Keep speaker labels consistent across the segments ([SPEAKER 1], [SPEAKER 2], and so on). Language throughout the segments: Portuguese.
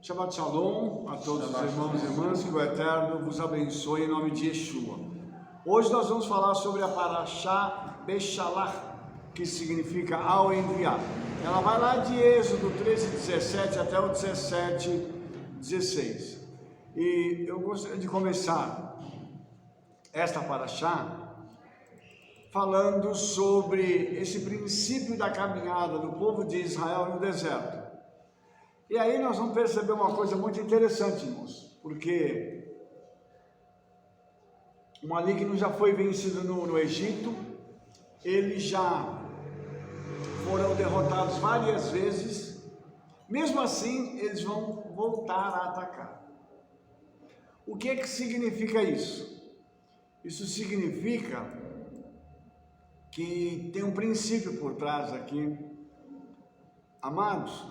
[SPEAKER 1] Shabbat Shalom a todos os irmãos e irmãs, que o Eterno vos abençoe em nome de Yeshua. Hoje nós vamos falar sobre a Parashá Beshalach, que significa ao enviar. Ela vai lá de Êxodo 13:17 até o 17:16. E eu gostaria de começar esta Parashá falando sobre esse princípio da caminhada do povo de Israel no deserto. E aí nós vamos perceber uma coisa muito interessante, irmãos, porque o maligno já foi vencido no Egito, eles já foram derrotados várias vezes, mesmo assim eles vão voltar a atacar. O que significa isso? Isso significa que tem um princípio por trás aqui, amados.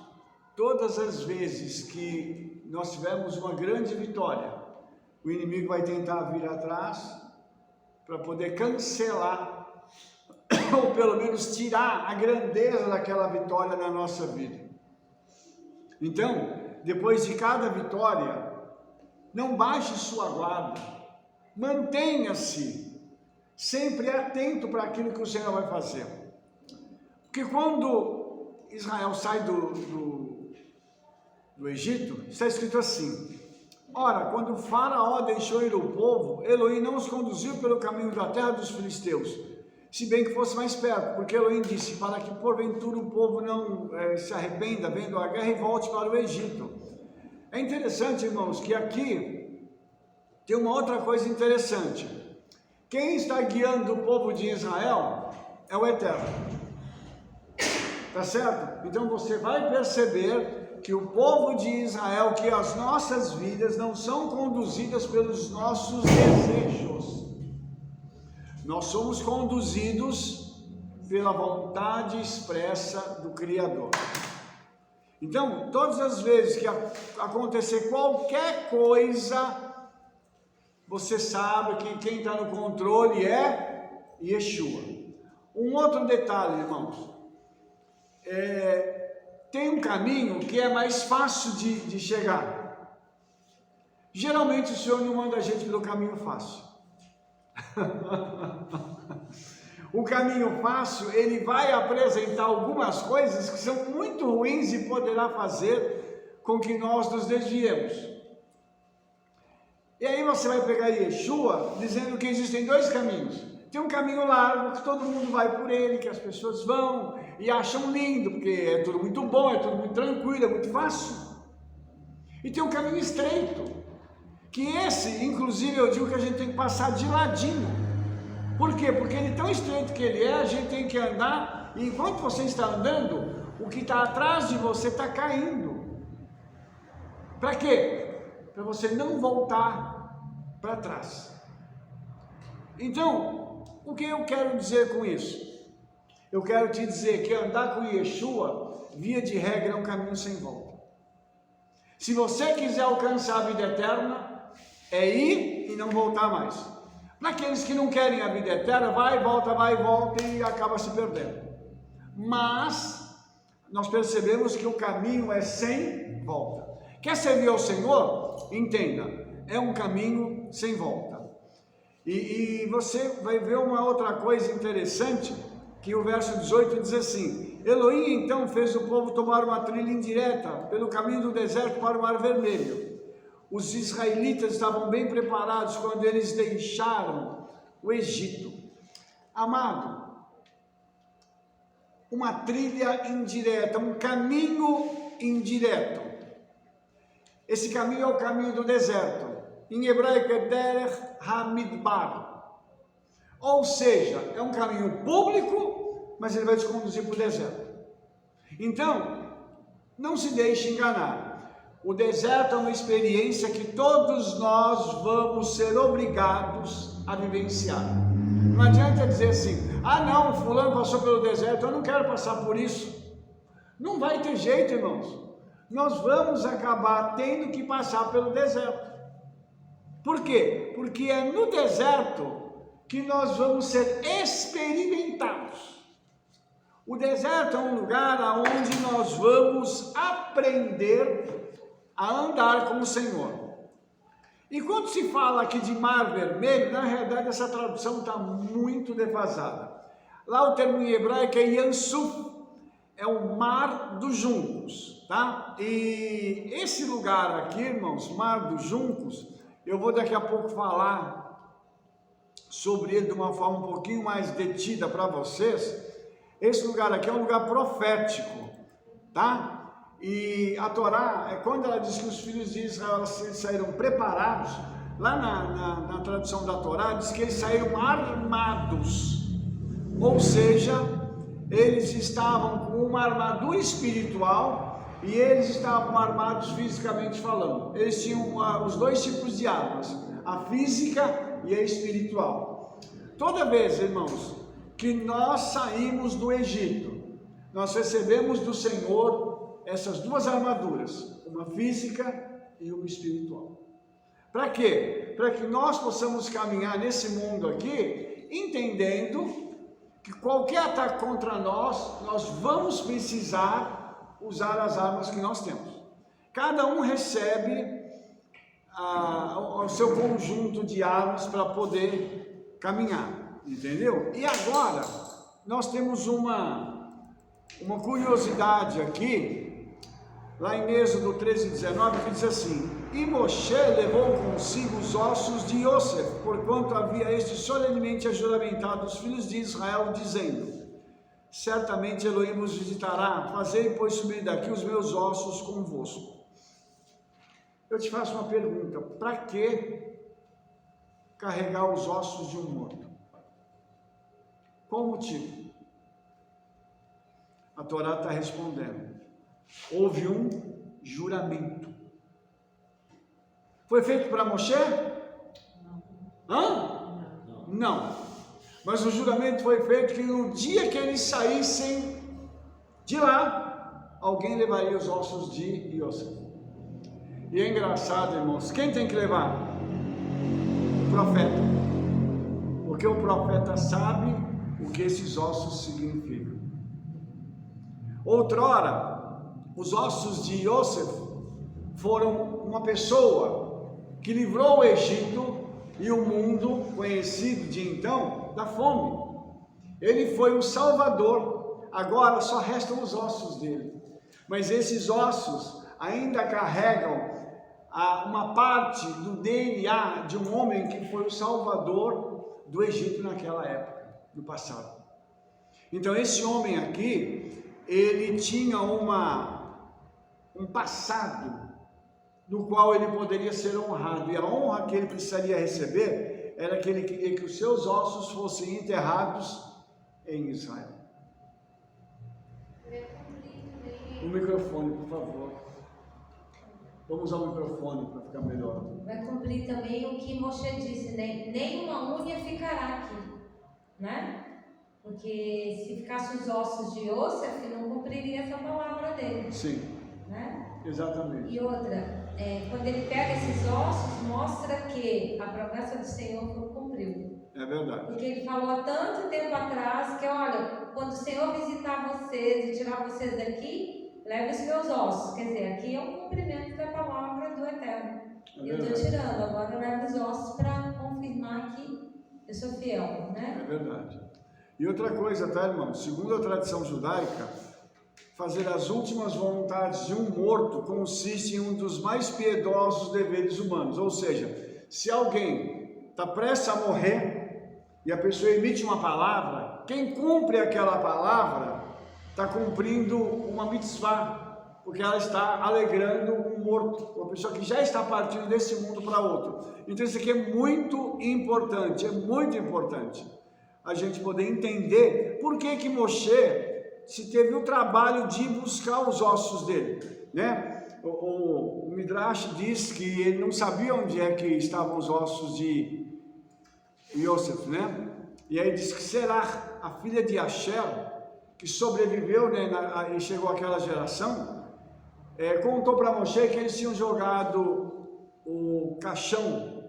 [SPEAKER 1] Todas as vezes que nós tivermos uma grande vitória, o inimigo vai tentar vir atrás para poder cancelar ou pelo menos tirar a grandeza daquela vitória na nossa vida. Então, depois de cada vitória, não baixe sua guarda, mantenha-se sempre atento para aquilo que o Senhor vai fazer. Porque quando Israel sai do Egito, está escrito assim: ora, quando o faraó deixou ir o povo, Elohim não os conduziu pelo caminho da terra dos filisteus, se bem que fosse mais perto, porque Elohim disse, para que porventura o povo não se arrependa vendo a guerra e volte para o Egito. É interessante, irmãos, que aqui tem uma outra coisa interessante. Quem está guiando o povo de Israel é o Eterno, tá certo? Então você vai perceber que o povo de Israel, que as nossas vidas não são conduzidas pelos nossos desejos, nós somos conduzidos pela vontade expressa do Criador. Então, todas as vezes que acontecer qualquer coisa, você sabe que quem está no controle é Yeshua. Um outro detalhe, irmãos, tem um caminho que é mais fácil de chegar. Geralmente o Senhor não manda a gente pelo caminho fácil. O caminho fácil, ele vai apresentar algumas coisas que são muito ruins e poderá fazer com que nós nos desviemos. E aí você vai pegar Yeshua dizendo que existem dois caminhos. Tem um caminho largo, que todo mundo vai por ele, que as pessoas vão e acham lindo, porque é tudo muito bom, é tudo muito tranquilo, é muito fácil. E tem um caminho estreito, que esse, inclusive, eu digo que a gente tem que passar de ladinho. Por quê? Porque ele é tão estreito que ele é, a gente tem que andar, e enquanto você está andando, o que está atrás de você está caindo. Para quê? Para você não voltar para trás. Então, o que eu quero dizer com isso? Eu quero te dizer que andar com Yeshua, via de regra, é um caminho sem volta. Se você quiser alcançar a vida eterna, é ir e não voltar mais. Para aqueles que não querem a vida eterna, vai e volta e acaba se perdendo. Mas, nós percebemos que o caminho é sem volta. Quer servir ao Senhor? Entenda, é um caminho sem volta. E você vai ver uma outra coisa interessante, que o verso 18 diz assim: Elohim então fez o povo tomar uma trilha indireta pelo caminho do deserto para o Mar Vermelho. Os israelitas estavam bem preparados quando eles deixaram o Egito. Amado, uma trilha indireta, um caminho indireto. Esse caminho é o caminho do deserto. Em hebraico é Derech HaMidbar, ou seja, é um caminho público, mas ele vai te conduzir para o deserto. Então, não se deixe enganar. O deserto é uma experiência que todos nós vamos ser obrigados a vivenciar. Não adianta dizer assim: ah não, fulano passou pelo deserto, eu não quero passar por isso. Não vai ter jeito, irmãos. Nós vamos acabar tendo que passar pelo deserto. Por quê? Porque é no deserto que nós vamos ser experimentados. O deserto é um lugar onde nós vamos aprender a andar com o Senhor. E quando se fala aqui de Mar Vermelho, na realidade essa tradução está muito defasada. Lá o termo em hebraico é Yansuf, é o Mar dos Juncos, tá? E esse lugar aqui, irmãos, Mar dos Juncos, eu vou daqui a pouco falar sobre ele de uma forma um pouquinho mais detida para vocês. Esse lugar aqui é um lugar profético, tá? E a Torá, quando ela diz que os filhos de Israel saíram preparados, lá na tradução da Torá, diz que eles saíram armados, ou seja, eles estavam com uma armadura espiritual e eles estavam armados fisicamente falando. Eles tinham os dois tipos de armas, a física e a espiritual. Toda vez, irmãos, que nós saímos do Egito, nós recebemos do Senhor essas duas armaduras, uma física e uma espiritual. Para quê? Para que nós possamos caminhar nesse mundo aqui, entendendo que qualquer ataque contra nós, nós vamos precisar usar as armas que nós temos. Cada um recebe o seu conjunto de armas para poder caminhar, entendeu? E agora, nós temos uma curiosidade aqui, lá em Êxodo 13:19, que diz assim: E Moshe levou consigo os ossos de Yosef, porquanto havia este solenemente juramentado os filhos de Israel, dizendo: Certamente Elohim vos visitará, fazei, pois, subir daqui os meus ossos convosco. Eu te faço uma pergunta: para que carregar os ossos de um morto? Qual o motivo? A Torá está respondendo: houve um juramento. Foi feito para Moshe? Hã? Não. Mas o juramento foi feito que no dia que eles saíssem de lá, alguém levaria os ossos de Yosef. E é engraçado, irmãos, quem tem que levar? O profeta. Porque o profeta sabe o que esses ossos significam. Outrora, os ossos de Yosef foram uma pessoa que livrou o Egito e o mundo conhecido de então da fome. Ele foi o Salvador. Agora só restam os ossos dele. Mas esses ossos ainda carregam uma parte do DNA de um homem que foi o Salvador do Egito naquela época, no passado. Então esse homem aqui, ele tinha um passado no qual ele poderia ser honrado, e a honra que ele precisaria receber era que ele queria que os seus ossos fossem enterrados em Israel. O microfone, por favor. Vamos usar o microfone para ficar melhor.
[SPEAKER 2] Vai cumprir também o que Moshe disse, né? Nenhuma unha ficará aqui, né? Porque se ficasse os ossos de Yosef, não cumpriria essa palavra dele.
[SPEAKER 1] Sim,
[SPEAKER 2] né?
[SPEAKER 1] Exatamente.
[SPEAKER 2] E outra, quando ele pega esses ossos, mostra que a promessa do Senhor não cumpriu.
[SPEAKER 1] É verdade.
[SPEAKER 2] Porque ele falou há tanto tempo atrás que, olha, quando o Senhor visitar vocês e tirar vocês daqui, leve os meus ossos. Quer dizer, aqui é um cumprimento da palavra do Eterno. E eu estou tirando, agora eu levo os ossos para confirmar que eu sou fiel, né?
[SPEAKER 1] É verdade. E outra coisa, tá, irmão? Segundo a tradição judaica, fazer as últimas vontades de um morto consiste em um dos mais piedosos deveres humanos. Ou seja, se alguém está prestes a morrer e a pessoa emite uma palavra, quem cumpre aquela palavra está cumprindo uma mitzvah, porque ela está alegrando um morto, uma pessoa que já está partindo desse mundo para outro. Então isso aqui é muito importante a gente poder entender por que Moshe se teve o trabalho de buscar os ossos dele, né? O Midrash diz que ele não sabia onde é que estavam os ossos de Yosef, né? E aí diz que Serach, a filha de Asher, que sobreviveu, né, e chegou àquela geração, contou para Moshe que eles tinham jogado o caixão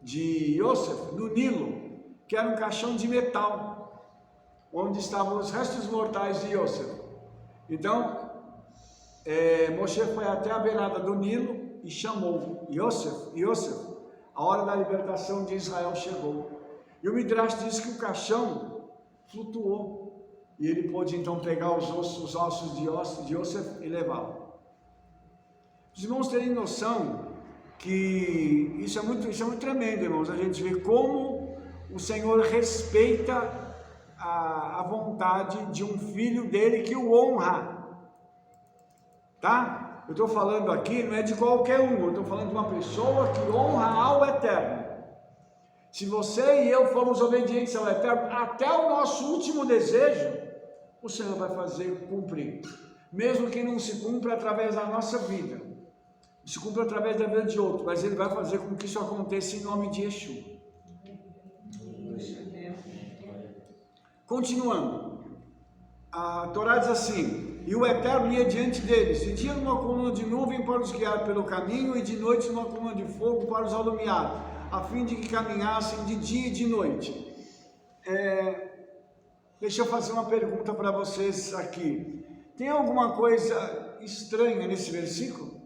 [SPEAKER 1] de Yosef no Nilo, que era um caixão de metal. onde estavam os restos mortais de Yosef. Então, Moshe foi até a beirada do Nilo e chamou Yosef, a hora da libertação de Israel chegou. E o Midrash diz que o caixão flutuou, e ele pôde então pegar os ossos de Yosef e levá-lo. Os irmãos terem noção que isso é muito tremendo, irmãos, a gente vê como o Senhor respeita a vontade de um filho dele que o honra, tá? Eu estou falando aqui, não é de qualquer um, eu estou falando de uma pessoa que honra ao Eterno. Se você e eu formos obedientes ao Eterno, até o nosso último desejo, o Senhor vai fazer cumprir, mesmo que não se cumpra através da nossa vida, se cumpra através da vida de outro, mas Ele vai fazer com que isso aconteça em nome de Yeshua. Continuando, a Torá diz assim: e o Eterno ia diante deles, de dia numa coluna de nuvem para os guiar pelo caminho, e de noite numa coluna de fogo para os alumiar, a fim de que caminhassem de dia e de noite. Deixa eu fazer uma pergunta para vocês aqui. Tem alguma coisa estranha nesse versículo?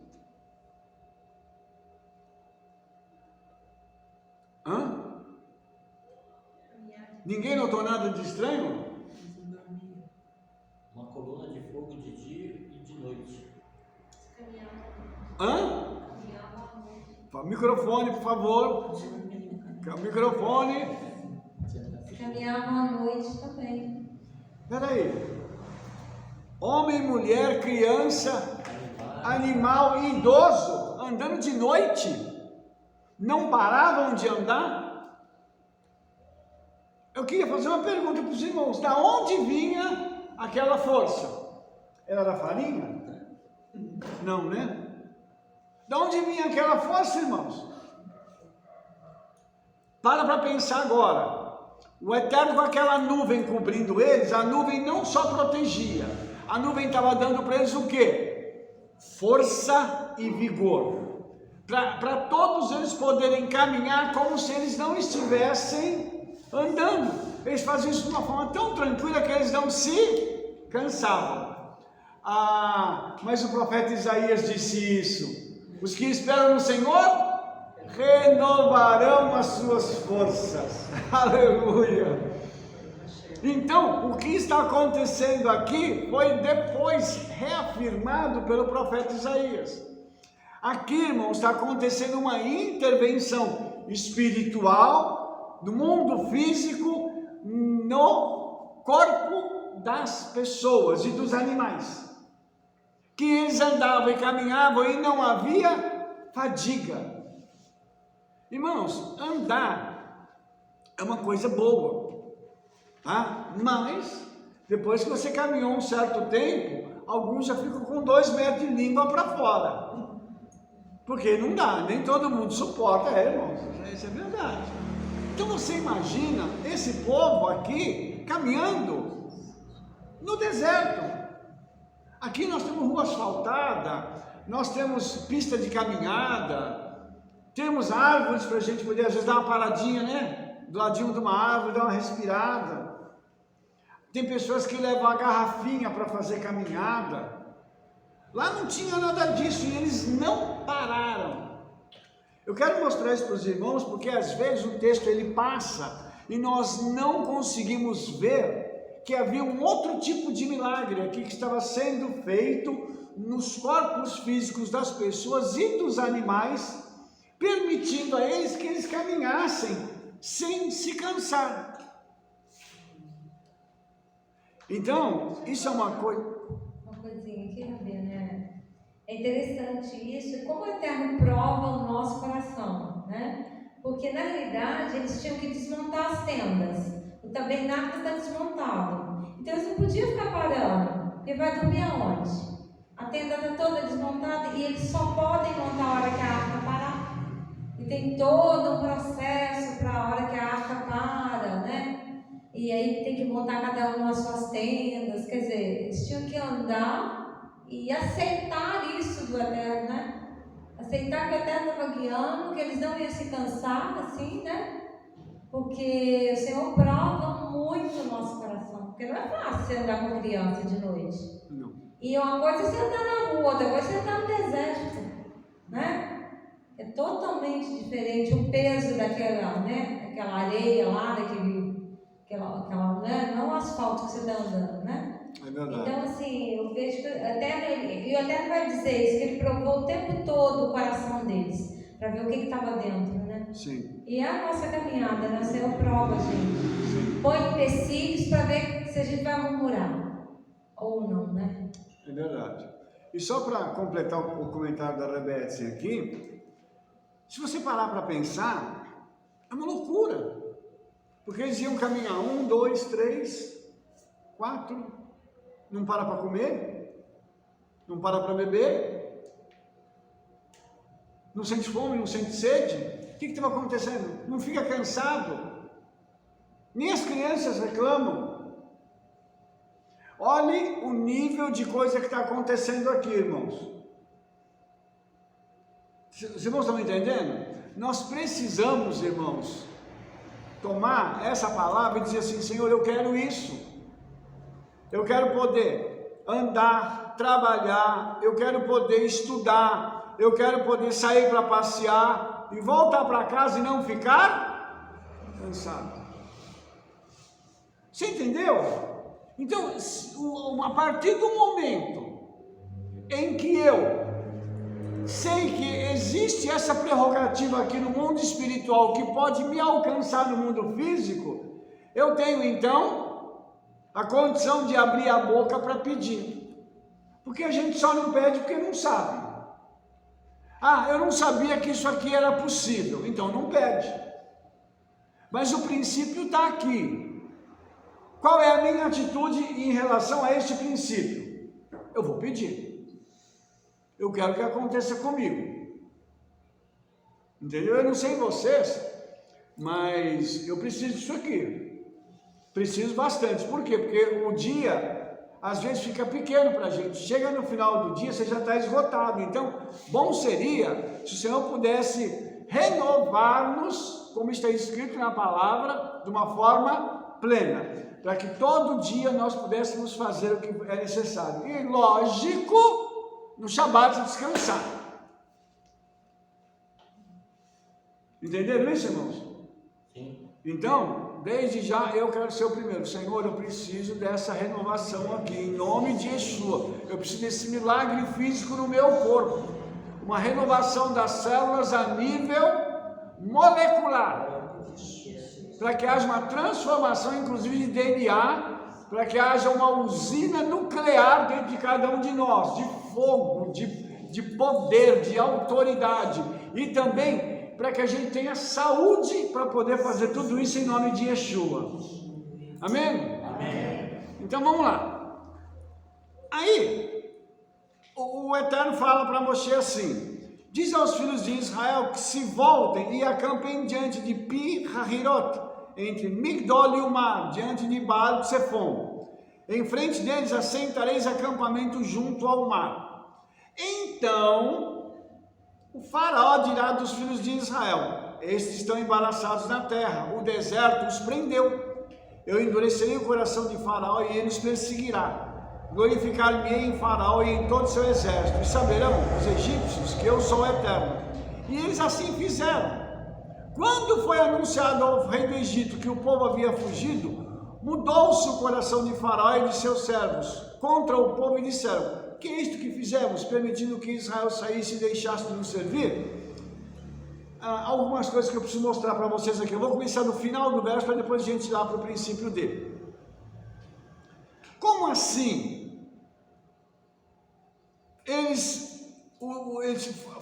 [SPEAKER 1] Hã? Ninguém notou nada de estranho?
[SPEAKER 3] Uma coluna de fogo de dia e de noite.
[SPEAKER 1] Hã? Microfone, por favor. Microfone.
[SPEAKER 2] Caminhavam à noite também.
[SPEAKER 1] Peraí. Homem, mulher, criança, animal e idoso andando de noite. Não paravam de andar? Eu queria fazer uma pergunta para os irmãos: da onde vinha aquela força? Era da farinha? Não, né? Da onde vinha aquela força, irmãos? Para pensar agora. O Eterno, com aquela nuvem cobrindo eles, a nuvem não só protegia, a nuvem estava dando para eles o quê? Força e vigor. Para todos eles poderem caminhar como se eles não estivessem andando. Eles faziam isso de uma forma tão tranquila que eles não se cansavam. Mas o profeta Isaías disse isso: os que esperam no Senhor renovarão as suas forças. Aleluia! Então, o que está acontecendo aqui foi depois reafirmado pelo profeta Isaías. Aqui, irmãos, está acontecendo uma intervenção espiritual do mundo físico no corpo das pessoas e dos animais, que eles andavam e caminhavam e não havia fadiga. Irmãos, andar é uma coisa boa, tá? Mas depois que você caminhou um certo tempo, alguns já ficam com 2 metros de língua para fora, porque não dá, nem todo mundo suporta, irmãos, isso é verdade. Então você imagina esse povo aqui caminhando no deserto. Aqui nós temos rua asfaltada, nós temos pista de caminhada, temos árvores para a gente poder às vezes dar uma paradinha, né? Do ladinho de uma árvore, dar uma respirada. Tem pessoas que levam a garrafinha para fazer caminhada. Lá não tinha nada disso e eles não pararam. Eu quero mostrar isso para os irmãos porque às vezes o texto ele passa e nós não conseguimos ver que havia um outro tipo de milagre aqui que estava sendo feito nos corpos físicos das pessoas e dos animais, permitindo a eles que eles caminhassem sem se cansar. Então, isso é uma coisa...
[SPEAKER 2] Uma coisinha aqui, Rabê, né? É interessante isso, como o Eterno prova o nosso coração, né? Porque, na realidade, eles tinham que desmontar as tendas. O tabernáculo está desmontado. Então, eles não podiam ficar parando. Porque vai dormir aonde? A tenda está toda desmontada e eles só podem montar a hora que a arca parar. E tem todo um processo para a hora que a arca para, né? E aí tem que montar cada um as suas tendas. Quer dizer, eles tinham que andar e aceitar isso do Eterno, né? Aceitar que o Eterno estava guiando, que eles não iam se cansar, assim, né? Porque o Senhor prova muito o nosso coração. Porque não é fácil você andar com criança de noite.
[SPEAKER 1] Não.
[SPEAKER 2] E uma coisa é você andar na rua, outra coisa é você andar no deserto, né? É totalmente diferente o peso daquela, né? Aquela areia lá, aquela, né? Não o asfalto que você está andando, né?
[SPEAKER 1] É verdade.
[SPEAKER 2] Então, assim, eu vejo que eu até vai dizer isso, que ele provou o tempo todo o coração deles, para ver o que estava dentro, né?
[SPEAKER 1] Sim.
[SPEAKER 2] E é a nossa caminhada, né? O Senhor prova, gente. Põe empecilhos para ver se a gente vai murmurar ou não, né?
[SPEAKER 1] É verdade. E só para completar o comentário da Rebete aqui, se você parar para pensar, é uma loucura. Porque eles iam caminhar 1, 2, 3, 4, não para comer, não para beber, não sente fome, não sente sede. O que estava acontecendo? Não fica cansado. Nem as crianças reclamam. Olhe o nível de coisa que está acontecendo aqui, irmãos. Os irmãos estão entendendo? Nós precisamos, irmãos, tomar essa palavra e dizer assim: Senhor, eu quero isso. Eu quero poder andar, trabalhar, eu quero poder estudar, eu quero poder sair para passear e voltar para casa e não ficar cansado. Você entendeu? Então, a partir do momento em que eu sei que existe essa prerrogativa aqui no mundo espiritual que pode me alcançar no mundo físico, eu tenho então a condição de abrir a boca para pedir. Porque a gente só não pede porque não sabe. Ah, eu não sabia que isso aqui era possível, então não pede. Mas o princípio está aqui. Qual é a minha atitude em relação a este princípio? Eu vou pedir. Eu quero que aconteça comigo. Entendeu? Eu não sei vocês, mas eu preciso disso aqui. Preciso bastante. Por quê? Porque o dia, às vezes, fica pequeno para a gente. Chega no final do dia, você já está esgotado. Então, bom seria se o Senhor pudesse renovar-nos, como está escrito na palavra, de uma forma plena. Para que todo dia nós pudéssemos fazer o que é necessário. E, lógico, no Shabat descansar. Entenderam isso, irmãos?
[SPEAKER 3] Sim.
[SPEAKER 1] Então, desde já eu quero ser o primeiro. Senhor, eu preciso dessa renovação aqui, em nome de Yeshua. Eu preciso desse milagre físico no meu corpo. Uma renovação das células a nível molecular. Para que haja uma transformação, inclusive de DNA, para que haja uma usina nuclear dentro de cada um de nós, de fogo, de poder, de autoridade, e também para que a gente tenha saúde para poder fazer tudo isso em nome de Yeshua. Amém?
[SPEAKER 3] Amém.
[SPEAKER 1] Então vamos lá. Aí, o Eterno fala para Moshe assim: diz aos filhos de Israel que se voltem e acampem diante de Pi Hahirot, entre Migdol e o mar, diante de Baal de Sefon. Em frente deles assentareis acampamento junto ao mar. Então o faraó dirá dos filhos de Israel: estes estão embaraçados na terra, o deserto os prendeu. Eu endurecerei o coração de faraó e ele os perseguirá. Glorificar-me-ei em faraó e em todo o seu exército, e saberão os egípcios que eu sou o Eterno. E eles assim fizeram. Quando foi anunciado ao rei do Egito que o povo havia fugido, mudou-se o coração de faraó e de seus servos contra o povo e disseram: que é isto que fizemos, permitindo que Israel saísse e deixasse de nos servir? Algumas coisas que eu preciso mostrar para vocês aqui. Eu vou começar no final do verso para depois a gente ir lá para o princípio dele. Como assim?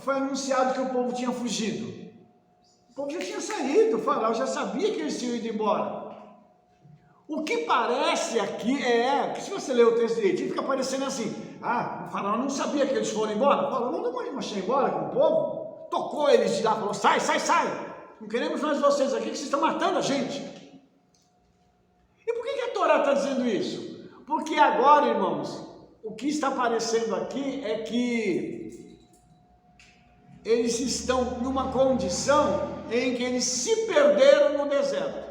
[SPEAKER 1] Foi anunciado que o povo tinha fugido. O povo já tinha saído, o faraó já sabia que eles tinham ido embora. O que parece aqui que se você ler o texto direitinho, fica parecendo assim: o faraó não sabia que eles foram embora. O faraó não mandou Moshe embora com o povo, tocou eles de lá, falou: sai, não queremos mais vocês aqui, que vocês estão matando a gente. E por que a Torá está dizendo isso? Porque agora, irmãos, o que está aparecendo aqui é que eles estão numa condição em que eles se perderam no deserto.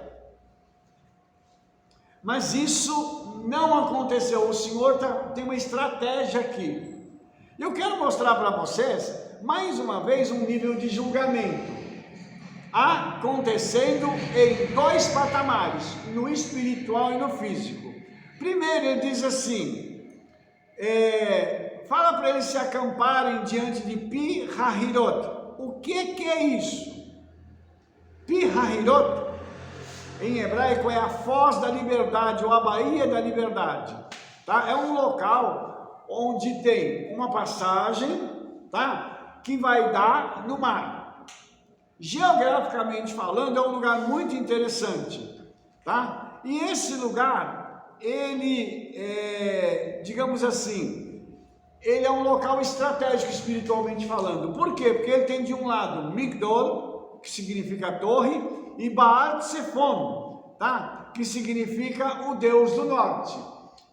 [SPEAKER 1] Mas isso não aconteceu. O Senhor tem uma estratégia aqui. Eu quero mostrar para vocês, mais uma vez, um nível de julgamento acontecendo em dois patamares, no espiritual e no físico. Primeiro ele diz assim, fala para eles se acamparem diante de Pi-Hahirot. O que é isso? Pi-Hahirot, em hebraico, é a foz da liberdade, ou a baía da liberdade, tá? É um local onde tem uma passagem, tá? Que vai dar no mar. Geograficamente falando, é um lugar muito interessante, tá? E esse lugar, ele digamos assim, ele é um local estratégico espiritualmente falando. Por quê? Porque ele tem de um lado Migdol, que significa torre, e Baal Tsefon, tá? Que significa o Deus do norte.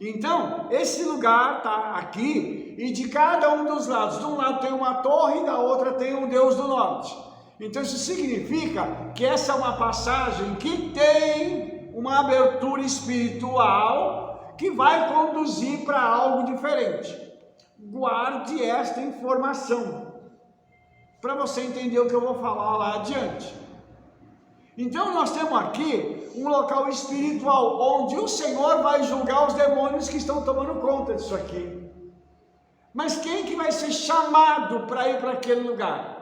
[SPEAKER 1] Então, esse lugar tá aqui, e de cada um dos lados, de um lado tem uma torre, da outra tem um Deus do norte. Então isso significa que essa é uma passagem que tem uma abertura espiritual que vai conduzir para algo diferente. Guarde esta informação para você entender o que eu vou falar lá adiante. Então nós temos aqui um local espiritual onde o Senhor vai julgar os demônios que estão tomando conta disso aqui. Mas quem que vai ser chamado para ir para aquele lugar?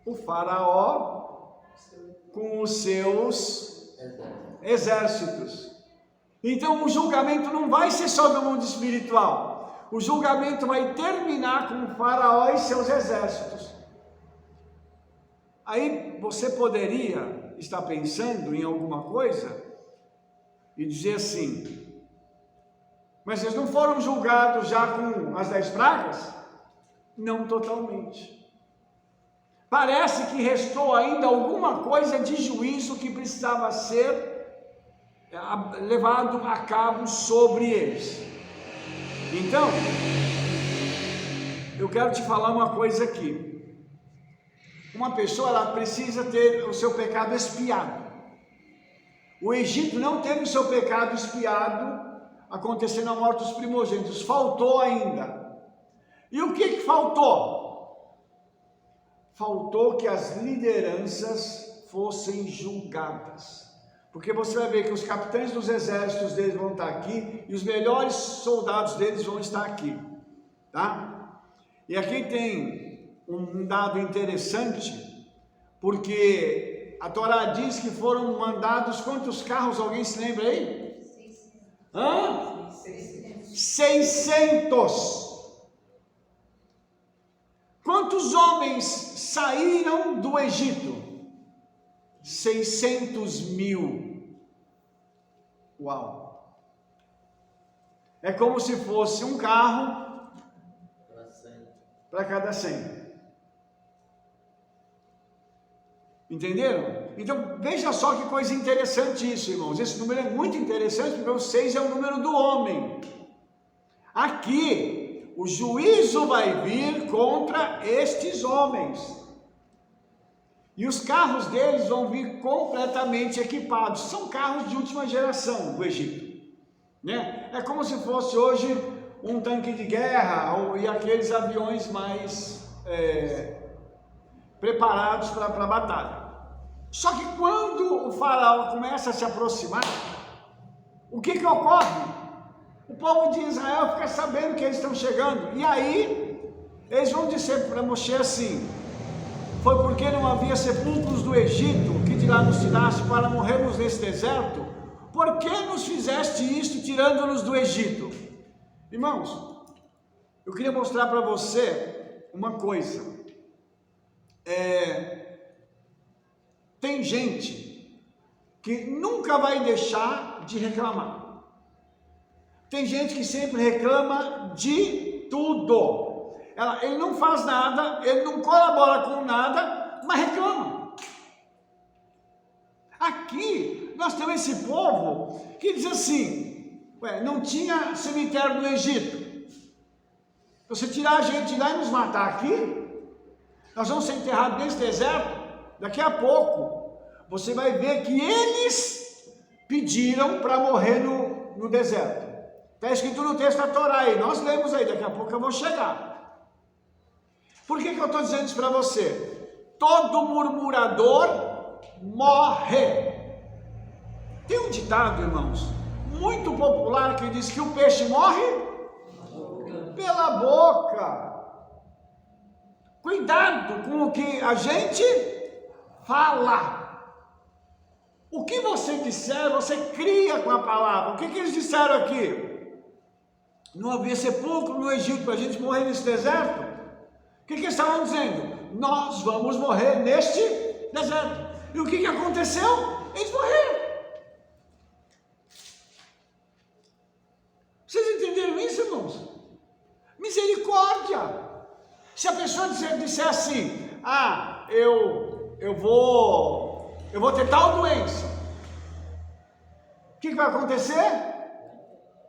[SPEAKER 1] O faraó com os seus exércitos. Então o julgamento não vai ser só do mundo espiritual. O julgamento vai terminar com o faraó e seus exércitos. Aí você poderia estar pensando em alguma coisa e dizer assim, mas eles não foram julgados já com as 10 pragas? Não totalmente. Parece que restou ainda alguma coisa de juízo que precisava ser levado a cabo sobre eles. Então, eu quero te falar uma coisa aqui. Uma pessoa, ela precisa ter o seu pecado expiado. O Egito não teve o seu pecado expiado, acontecendo a morte dos primogênitos. Faltou ainda. E o que faltou? Faltou que as lideranças fossem julgadas. Porque você vai ver que os capitães dos exércitos deles vão estar aqui e os melhores soldados deles vão estar aqui, tá? E aqui tem um dado interessante, porque a Torá diz que foram mandados quantos carros? Alguém se lembra aí? 600. Quantos homens saíram do Egito? 600.000. Uau! É como se fosse um carro para cada 100. Entenderam? Então veja só que coisa interessante isso, irmãos. Esse número é muito interessante porque o 6 é o número do homem. Aqui o juízo vai vir contra estes homens. E os carros deles vão vir completamente equipados. São carros de última geração do Egito, né? É como se fosse hoje um tanque de guerra e aqueles aviões mais preparados para a batalha. Só que quando o faraó começa a se aproximar, o que ocorre? O povo de Israel fica sabendo que eles estão chegando, e aí eles vão dizer para Moshe assim: foi porque não havia sepulcros do Egito que de lá nos tiraste para morrermos nesse deserto? Por que nos fizeste isto tirando-nos do Egito? Irmãos, eu queria mostrar para você uma coisa. Tem gente que nunca vai deixar de reclamar. Tem gente que sempre reclama de tudo. Ele não faz nada, ele não colabora com nada, mas reclama. Aqui nós temos esse povo que diz assim: não tinha cemitério no Egito. Você tirar a gente de lá e nos matar aqui, nós vamos ser enterrados nesse deserto. Daqui a pouco você vai ver que eles pediram para morrer no deserto. Está escrito no texto da Torá aí, nós lemos aí, daqui a pouco eu vou chegar. Por que eu estou dizendo isso para você? Todo murmurador morre. Tem um ditado, irmãos, muito popular que diz que o peixe morre pela boca. Cuidado com o que a gente fala. O que você disser, você cria com a palavra. O que eles disseram aqui? Não havia sepulcro no Egito para a gente morrer nesse deserto? O que eles estavam dizendo? Nós vamos morrer neste deserto. E o que aconteceu? Eles morreram. Vocês entenderam isso, irmãos? Misericórdia! Se a pessoa disser assim, eu vou ter tal doença, o que vai acontecer?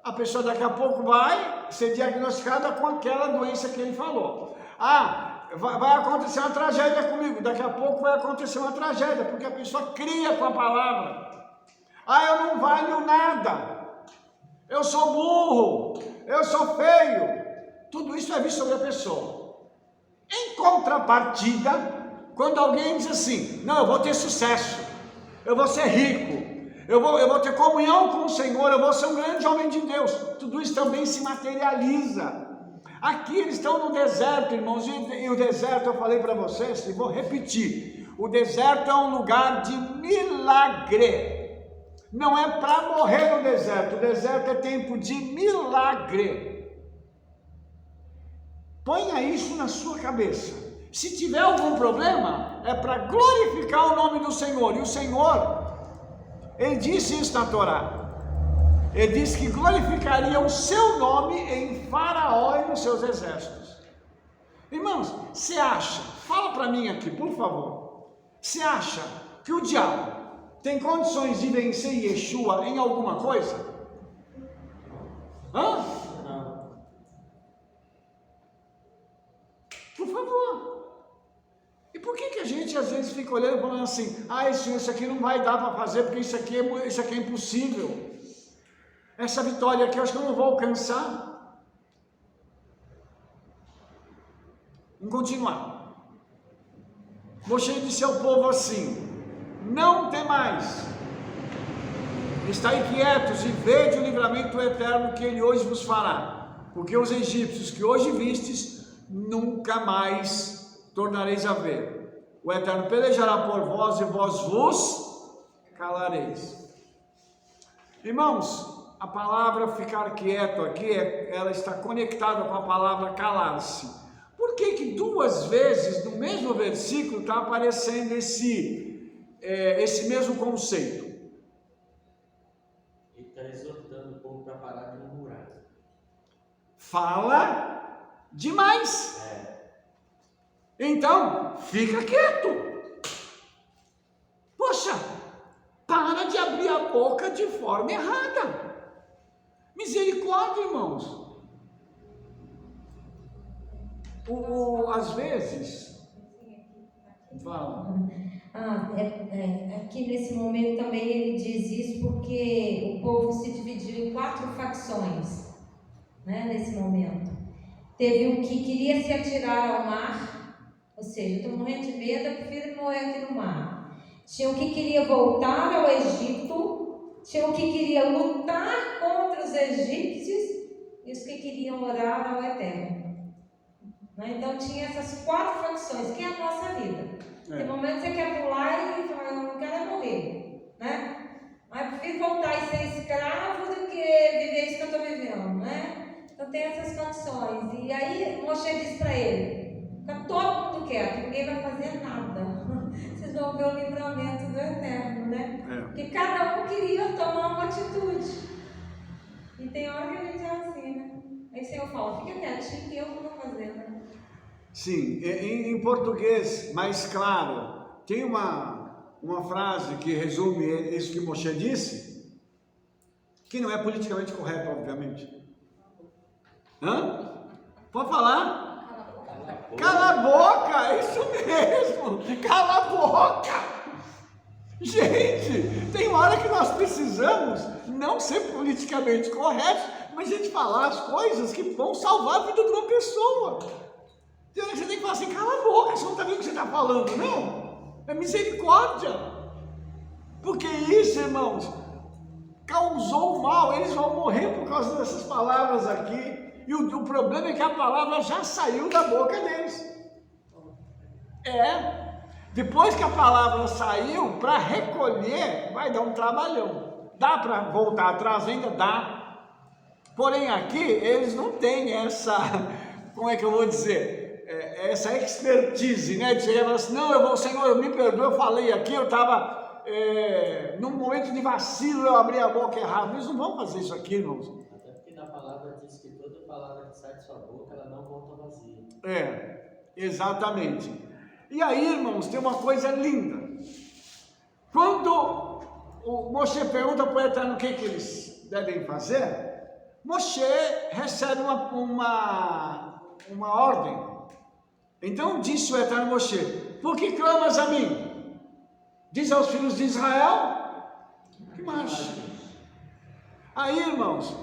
[SPEAKER 1] A pessoa daqui a pouco vai ser diagnosticada com aquela doença que ele falou. Vai acontecer uma tragédia comigo, daqui a pouco vai acontecer uma tragédia, porque a pessoa cria com a palavra. Eu não valho nada, eu sou burro, eu sou feio. Tudo isso é visto sobre a pessoa. Em contrapartida, quando alguém diz assim, não, eu vou ter sucesso, eu vou ser rico, eu vou ter comunhão com o Senhor, eu vou ser um grande homem de Deus, tudo isso também se materializa. Aqui eles estão no deserto, irmãos, e o deserto, eu falei para vocês, e vou repetir, o deserto é um lugar de milagre, não é para morrer no deserto, o deserto é tempo de milagre. Ponha isso na sua cabeça. Se tiver algum problema, é para glorificar o nome do Senhor. E o Senhor, Ele disse isso na Torá. Ele disse que glorificaria o seu nome em Faraó e nos seus exércitos. Irmãos, você acha, fala para mim aqui, por favor, você acha que o diabo tem condições de vencer Yeshua em alguma coisa? Por favor. E por que a gente às vezes fica olhando e falando assim, isso aqui não vai dar para fazer, porque isso aqui é impossível. Essa vitória aqui eu acho que eu não vou alcançar. Vamos continuar. Moshe disse ao povo assim, não temais, estai quietos e vede o livramento eterno que ele hoje vos fará, porque os egípcios que hoje vistes, nunca mais tornareis a ver. O Eterno pelejará por vós e vós vos calareis. Irmãos, a palavra ficar quieto aqui, ela está conectada com a palavra calar-se. Por que duas vezes no mesmo versículo está aparecendo esse mesmo conceito?
[SPEAKER 3] Ele está exortando o povo para parar de murmurar.
[SPEAKER 1] Fala demais. Então, fica quieto. Poxa, para de abrir a boca de forma errada. Misericórdia, irmãos. Às vezes, fala.
[SPEAKER 2] Aqui nesse momento também ele diz isso porque o povo se dividiu em 4 facções, né, nesse momento. Teve um que queria se atirar ao mar, ou seja, estou morrendo de medo, eu prefiro morrer aqui no mar. Tinha um que queria voltar ao Egito, tinha um que queria lutar contra os egípcios e os que queriam orar ao Eterno. Então tinha essas 4 facções, que é a nossa vida. Tem momentos que você quer pular e fala, eu não quero morrer, né? Mas eu prefiro voltar e ser escravo do que viver isso que eu estou vivendo, né? Então tem essas facções. E aí Moshe diz para ele, fica todo mundo quieto, ninguém vai fazer nada. Vocês vão ver o livramento do Eterno, né? Porque cada um queria tomar uma atitude. E tem hora que a gente é assim, né? Aí o Senhor fala, fica quietinho que eu não vou fazer, né?
[SPEAKER 1] Sim, em português mais claro, tem uma frase que resume isso que Moshe disse, que não é politicamente correto, obviamente. Pode falar? Cala a boca, é isso mesmo, cala a boca. Gente, tem hora que nós precisamos não ser politicamente corretos, mas a gente falar as coisas que vão salvar a vida de uma pessoa. Você tem que falar assim, cala a boca, você não está vendo o que você está falando, não? É misericórdia. Porque isso, irmãos, causou mal, eles vão morrer por causa dessas palavras aqui. E o problema é que a palavra já saiu da boca deles. Depois que a palavra saiu, para recolher, vai dar um trabalhão. Dá para voltar atrás? Ainda dá. Porém aqui, eles não têm essa, como é que eu vou dizer, essa expertise, né? De chegar e falar assim, não, Senhor, me perdoe, eu falei aqui, eu estava num momento de vacilo, eu abri a boca errado. Eles não vão fazer isso aqui, irmãos.
[SPEAKER 3] Até porque na palavra diz que toda palavra que sai de sua boca, ela não volta vazia.
[SPEAKER 1] Exatamente. E aí, irmãos, tem uma coisa linda. Quando o Moshe pergunta para o Eterno o que eles devem fazer, Moshe recebe uma ordem. Então disse o Eterno Moshe, por que clamas a mim? Diz aos filhos de Israel que marche. Aí, irmãos,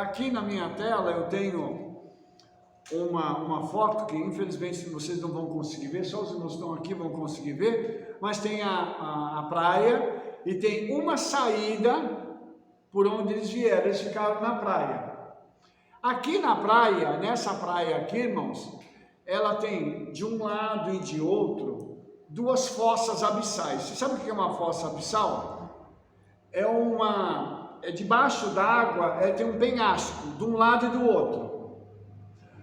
[SPEAKER 1] aqui na minha tela eu tenho uma foto que infelizmente vocês não vão conseguir ver, só os irmãos que estão aqui vão conseguir ver, mas tem a praia e tem uma saída por onde eles vieram, eles ficaram na praia. Aqui na praia, nessa praia aqui, irmãos, ela tem de um lado e de outro duas fossas abissais. Você sabe o que é uma fossa abissal? É debaixo d'água, tem um penhasco de um lado e do outro.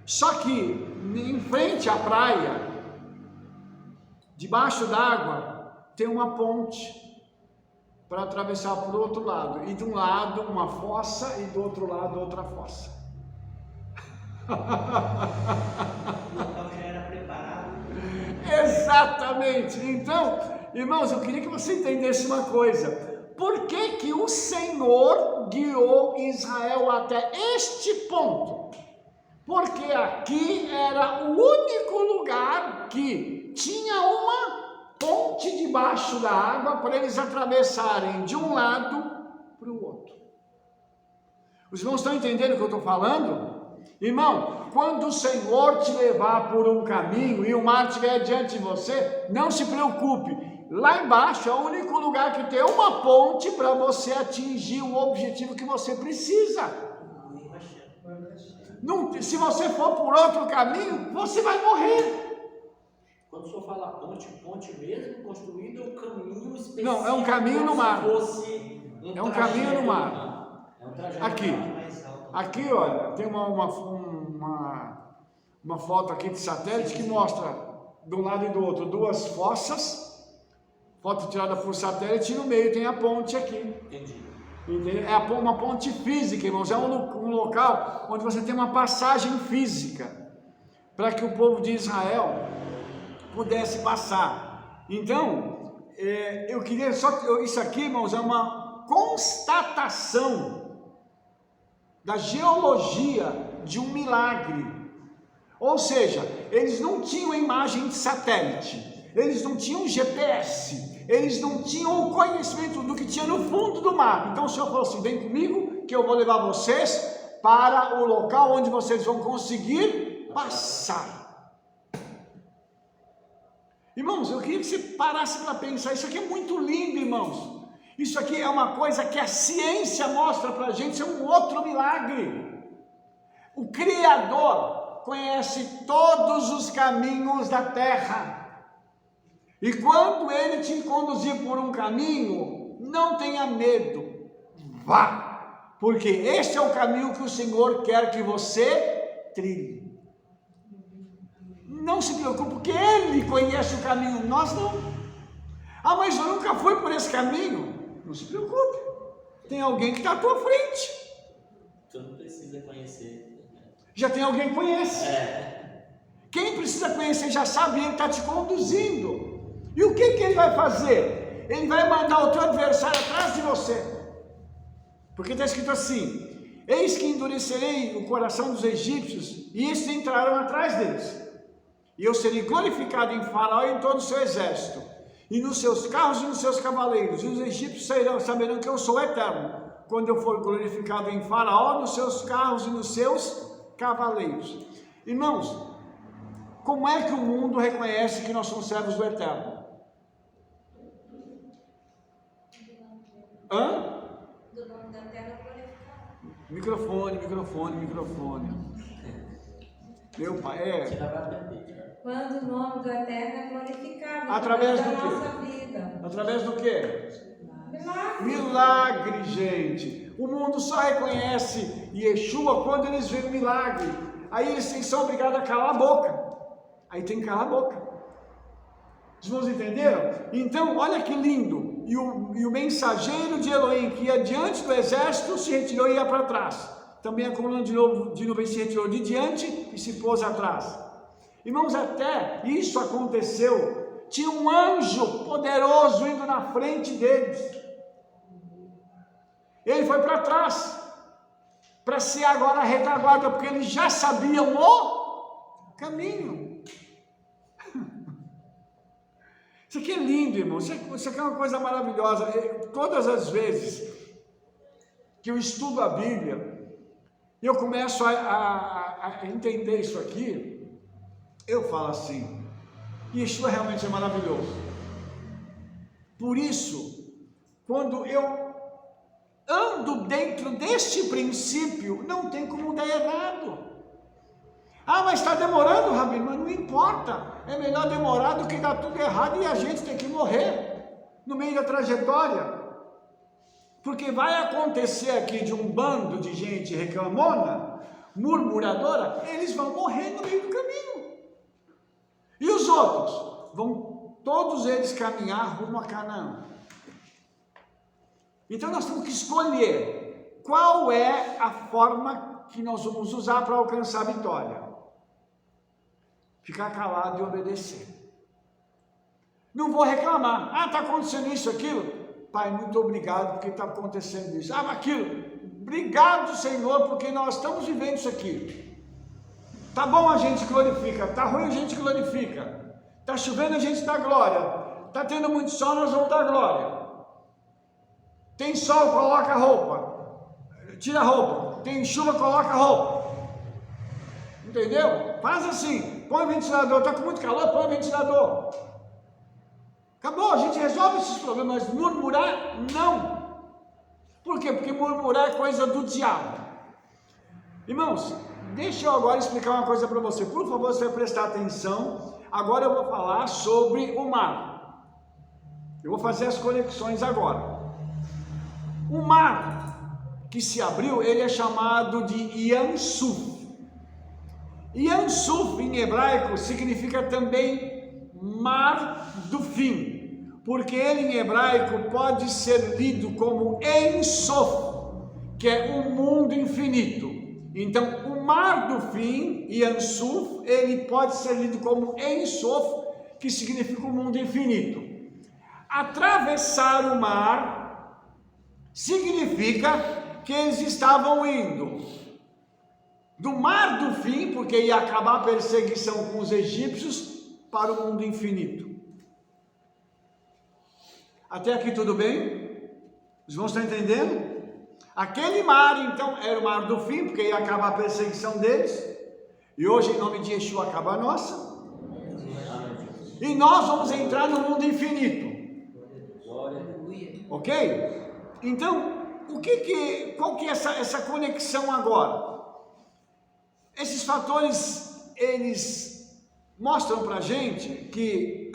[SPEAKER 1] Só que em frente à praia, debaixo d'água, tem uma ponte para atravessar para o outro lado. E de um lado uma fossa e do outro lado outra fossa.
[SPEAKER 3] O local já era preparado.
[SPEAKER 1] Exatamente. Então, irmãos, eu queria que você entendesse uma coisa. Por que que o Senhor guiou Israel até este ponto? Porque aqui era o único lugar que tinha uma ponte debaixo da água para eles atravessarem de um lado para o outro. Os irmãos estão entendendo o que eu estou falando? Irmão, quando o Senhor te levar por um caminho e o mar estiver diante de você, não se preocupe. Lá embaixo é o único lugar que tem uma ponte para você atingir o objetivo que você precisa. Não, se você for por outro caminho, você vai morrer.
[SPEAKER 3] Quando o senhor fala ponte mesmo, construído, é um caminho específico.
[SPEAKER 1] Não, é um caminho no mar.
[SPEAKER 3] É
[SPEAKER 1] um caminho no mar.
[SPEAKER 3] É um trajeto
[SPEAKER 1] aqui,
[SPEAKER 3] mais alto.
[SPEAKER 1] Aqui, olha, tem uma foto aqui de satélite que mostra de um lado e do outro duas fossas, foto tirada por satélite, e no meio tem a ponte aqui.
[SPEAKER 3] Entendi.
[SPEAKER 1] É uma ponte física, irmãos, é um local onde você tem uma passagem física para que o povo de Israel pudesse passar. Então, eu queria isso aqui, irmãos, é uma constatação da geologia de um milagre. Ou seja, eles não tinham imagem de satélite, eles não tinham GPS, eles não tinham o conhecimento do que tinha no fundo do mar. Então o Senhor falou assim, vem comigo que eu vou levar vocês para o local onde vocês vão conseguir passar. Irmãos, eu queria que você parasse para pensar, isso aqui é muito lindo, irmãos. Isso aqui é uma coisa que a ciência mostra para a gente, isso é um outro milagre. O Criador conhece todos os caminhos da terra. E quando Ele te conduzir por um caminho, não tenha medo, vá, porque este é o caminho que o Senhor quer que você trilhe. Não se preocupe, porque Ele conhece o caminho, nós não. Ah, mas eu nunca fui por esse caminho. Não se preocupe, tem alguém que está à tua frente.
[SPEAKER 3] Tu não precisa conhecer.
[SPEAKER 1] Já tem alguém que conhece. Quem precisa conhecer já sabe, Ele está te conduzindo. E o que Ele vai fazer? Ele vai mandar o teu adversário atrás de você. Porque está escrito assim, eis que endurecerei o coração dos egípcios, e estes entrarão atrás deles. E eu serei glorificado em Faraó e em todo o seu exército. e nos seus carros e nos seus cavaleiros, e os egípcios saberão que eu sou eterno, quando eu for glorificado em Faraó, nos seus carros e nos seus cavaleiros. Irmãos, como é que o mundo reconhece que nós somos servos do Eterno? Hã?
[SPEAKER 2] Do nome da terra glorificado.
[SPEAKER 1] Microfone. Meu pai,
[SPEAKER 2] Quando o nome do Eterno é glorificado.
[SPEAKER 1] Através do
[SPEAKER 2] da
[SPEAKER 1] quê?
[SPEAKER 2] nossa vida.
[SPEAKER 1] Através do quê?
[SPEAKER 2] Milagre.
[SPEAKER 1] Milagre, gente. O mundo só reconhece Yeshua quando eles veem o milagre. Aí eles são obrigados a calar a boca. Aí tem que calar a boca. Os irmãos entenderam? Então, olha que lindo. E o mensageiro de Elohim, que ia diante do exército, se retirou e ia para trás. Também a coluna de nuvem se retirou de diante e se pôs atrás. Irmãos, até isso aconteceu. Tinha um anjo poderoso indo na frente deles. Ele foi para trás, para ser agora a retaguarda, porque eles já sabiam o caminho. Isso aqui é lindo, irmão. Isso aqui é uma coisa maravilhosa. Todas as vezes que eu estudo a Bíblia, eu começo a entender isso aqui, eu falo assim, Yeshua realmente é maravilhoso. Por isso, quando eu ando dentro deste princípio, não tem como dar errado. Ah, mas está demorando, Rabino, mas não importa. É melhor demorar do que dar tudo errado e a gente ter que morrer no meio da trajetória. Porque vai acontecer aqui de um bando de gente reclamona, murmuradora, eles vão morrer no meio do caminho. E os outros? Vão todos eles caminhar rumo a Canaã. Então nós temos que escolher qual é a forma que nós vamos usar para alcançar a vitória. Ficar calado e obedecer. Não vou reclamar. Ah, está acontecendo isso, aquilo. Pai, muito obrigado porque está acontecendo isso. Ah, aquilo. Obrigado, Senhor, porque nós estamos vivendo isso aqui. Tá bom, a gente glorifica. Tá ruim, a gente glorifica. Tá chovendo, a gente dá glória. Tá tendo muito sol, nós vamos dar glória. Tem sol, coloca a roupa. Tira a roupa. Tem chuva, coloca a roupa. Entendeu? Faz assim. Põe o ventilador. Está com muito calor, põe o ventilador. Acabou, a gente resolve esses problemas. Mas murmurar, não. Por quê? Porque murmurar é coisa do diabo. Irmãos, deixa eu agora explicar uma coisa para você. Por favor, você vai prestar atenção. Agora eu vou falar sobre o mar. Eu vou fazer as conexões agora. O mar que se abriu, ele é chamado de Yam Suf. Yam Suf em hebraico significa também mar do fim, porque ele em hebraico pode ser lido como Ein Sof, que é um mundo infinito. Então o mar do fim, Yam Suf, ele pode ser lido como Ein Sof, que significa um mundo infinito. Atravessar o mar significa que eles estavam indo do mar do fim, porque ia acabar a perseguição com os egípcios, para o mundo infinito. Até aqui tudo bem? Os irmãos estão entendendo? Aquele mar, então, era o mar do fim, porque ia acabar a perseguição deles, e hoje, em nome de Yeshua, acaba a nossa. E nós vamos entrar no mundo infinito. Ok? Então, qual que é essa conexão agora? Esses fatores, eles mostram para a gente que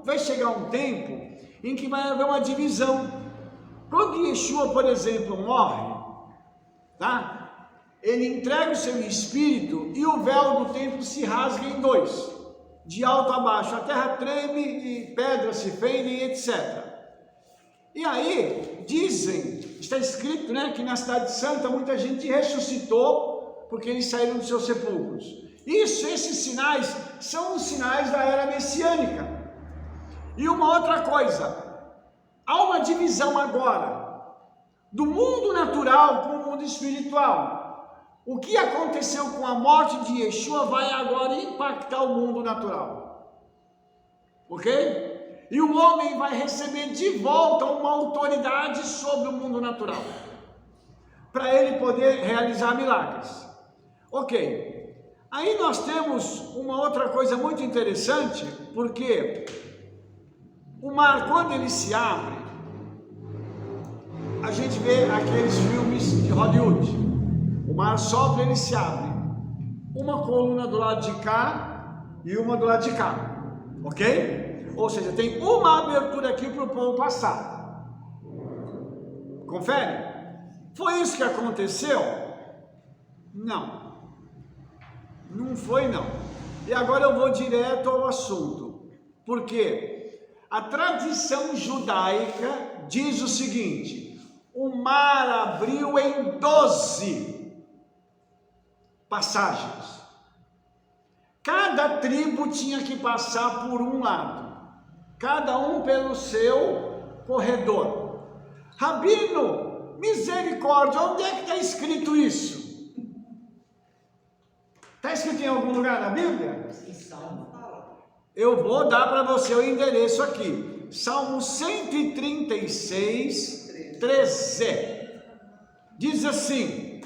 [SPEAKER 1] vai chegar um tempo em que vai haver uma divisão. Quando Yeshua, por exemplo, morre, tá? Ele entrega o seu espírito e o véu do templo se rasga em dois, de alto a baixo. A terra treme e pedras se fendem, etc. E aí, dizem, está escrito, né, que na cidade santa muita gente ressuscitou porque eles saíram dos seus sepulcros. Esses sinais são os sinais da era messiânica. E uma outra coisa, há uma divisão agora do mundo natural com o mundo espiritual. O que aconteceu com a morte de Yeshua vai agora impactar o mundo natural. Ok? E o homem vai receber de volta uma autoridade sobre o mundo natural, para ele poder realizar milagres. Ok, aí nós temos uma outra coisa muito interessante, porque o mar, quando ele se abre, a gente vê aqueles filmes de Hollywood, o mar sopra, ele se abre, uma coluna do lado de cá e uma do lado de cá, ok? Ou seja, tem uma abertura aqui para o povo passar. Confere? Foi isso que aconteceu? Não. Não foi não. E agora eu vou direto ao assunto. Porque a tradição judaica diz o seguinte: o mar abriu em 12 passagens. Cada tribo tinha que passar por um lado, cada um pelo seu corredor. Rabino, misericórdia, onde é que está escrito isso? Está escrito em algum lugar na Bíblia?
[SPEAKER 3] Em Salmo fala.
[SPEAKER 1] Eu vou dar para você o endereço aqui. Salmo 136, 13. Diz assim: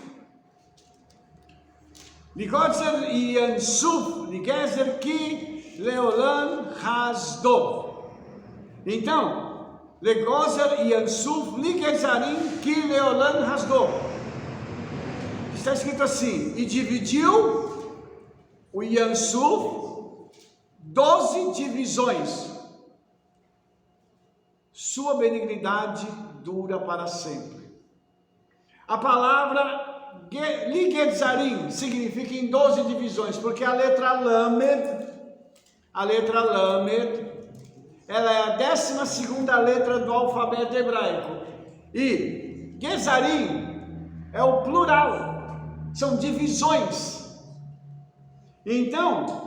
[SPEAKER 1] Ligozer Yansuf, Ligezer Ki Leolan Hasdov. Então, Legozer Yansuf, Ligezarim Ki Leolan Hasdov. Está escrito assim: e dividiu o Yansuf 12 divisões. Sua benignidade dura para sempre. A palavra Ligetzarim significa em 12 divisões, porque a letra Lamed, ela é a 12ª letra do alfabeto hebraico. E Gezarim é o plural, são divisões. Então,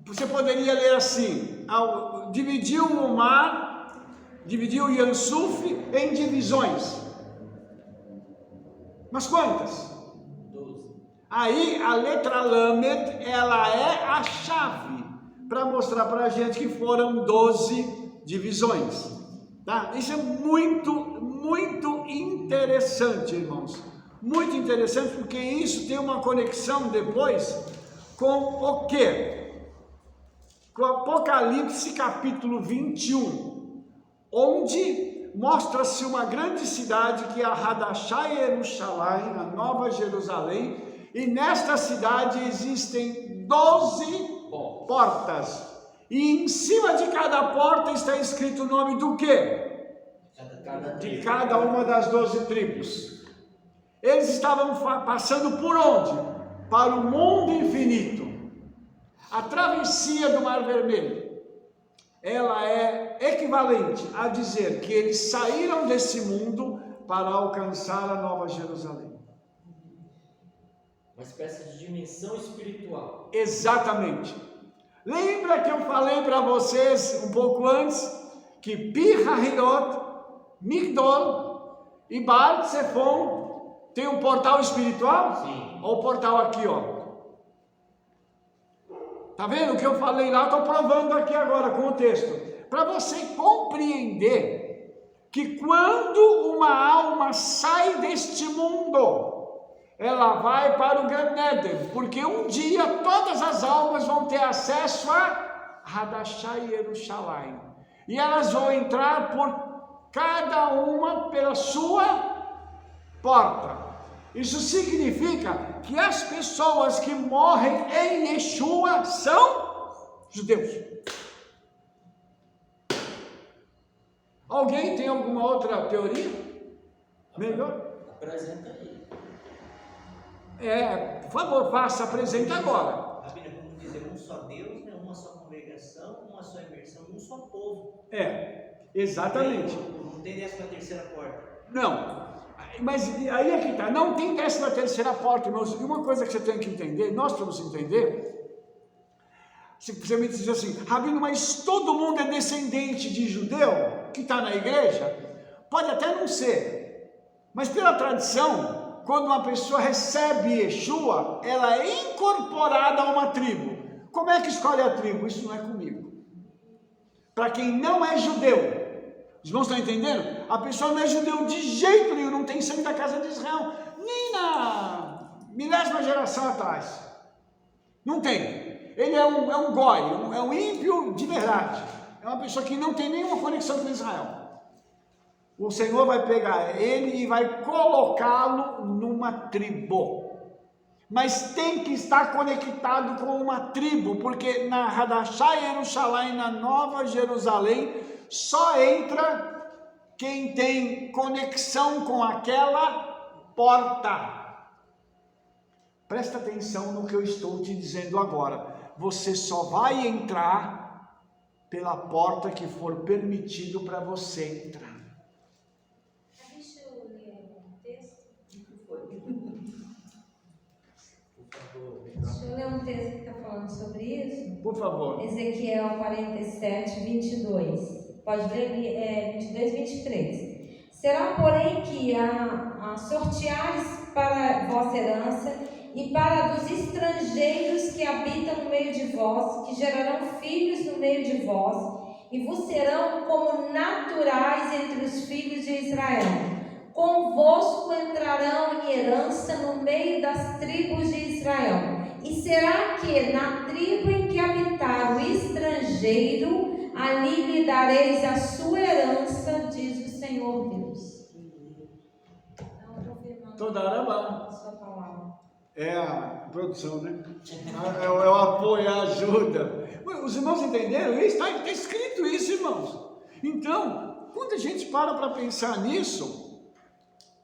[SPEAKER 1] você poderia ler assim: dividiu o mar, dividiu o Yansuf em divisões. Mas quantas?
[SPEAKER 3] 12.
[SPEAKER 1] Aí a letra Lamed, ela é a chave para mostrar para a gente que foram 12 divisões. Tá? Isso é muito, muito interessante, irmãos. Muito interessante, porque isso tem uma conexão depois com o quê? Com Apocalipse capítulo 21, onde mostra-se uma grande cidade que é a Hadashah Yerushalayim, a Nova Jerusalém, e nesta cidade existem 12 portas, e em cima de cada porta está escrito o nome do quê? De cada uma das 12 tribos. Eles estavam passando por onde? Para o mundo infinito. A travessia do Mar Vermelho, ela é equivalente a dizer que eles saíram desse mundo para alcançar a Nova Jerusalém.
[SPEAKER 3] Uma espécie de dimensão espiritual.
[SPEAKER 1] Exatamente. Lembra que eu falei para vocês um pouco antes que Pi-Hahirot, Migdol e Baal-Zephon tem um portal espiritual?
[SPEAKER 3] Sim.
[SPEAKER 1] Olha o portal aqui, ó. Tá vendo o que eu falei lá? Estou provando aqui agora com o texto. Para você compreender que quando uma alma sai deste mundo, ela vai para o Gan Eden, porque um dia todas as almas vão ter acesso a Hadashah Yerushalayim, e elas vão entrar por cada uma pela sua porta. Isso significa que as pessoas que morrem em Yeshua são judeus. Alguém tem alguma outra teoria? Melhor?
[SPEAKER 3] Apresenta aí.
[SPEAKER 1] Por favor, faça, apresenta agora.
[SPEAKER 4] Rabino, como dizer, um só Deus, né? Uma só congregação, uma só imersão, um só povo.
[SPEAKER 1] Exatamente.
[SPEAKER 4] Não tem 13ª porta.
[SPEAKER 1] Não, mas aí é que está, não tem 13ª porta, irmãos. E uma coisa que você tem que entender, nós temos que entender, se você me diz assim, Rabino, mas todo mundo é descendente de judeu que está na igreja? Pode até não ser, mas pela tradição, quando uma pessoa recebe Yeshua, ela é incorporada a uma tribo. Como é que escolhe a tribo? Isso não é comigo. para quem não é judeu. Os irmãos estão entendendo? A pessoa não é judeu de jeito nenhum, não tem sangue da casa de Israel, nem na milésima geração atrás. Não tem. Ele é um goi, é um ímpio de verdade. É uma pessoa que não tem nenhuma conexão com Israel. O Senhor vai pegar ele e vai colocá-lo numa tribo. Mas tem que estar conectado com uma tribo, porque na Hadashah Yerushalayim, na Nova Jerusalém, só entra quem tem conexão com aquela porta. Presta atenção no que eu estou te dizendo agora. Você só vai entrar pela porta que for permitido para você entrar.
[SPEAKER 2] Deixa eu ler um texto. Deixa eu ler um texto que está falando sobre isso.
[SPEAKER 1] Por favor.
[SPEAKER 2] Ezequiel 47, 22. Pode ler 22, 23. Será, porém, que a sorteares para a vossa herança e para dos estrangeiros que habitam no meio de vós, que gerarão filhos no meio de vós, e vos serão como naturais entre os filhos de Israel. Convosco entrarão em herança no meio das tribos de Israel. E será que na tribo em que habitar o estrangeiro, ali lhe dareis a sua herança, diz o Senhor Deus. Então, eu vou firmando
[SPEAKER 1] Toda araba.
[SPEAKER 2] a sua palavra.
[SPEAKER 1] É a produção, né? É o apoio, a ajuda. Os irmãos entenderam isso? Está escrito isso, irmãos. Então, quando a gente para pensar nisso,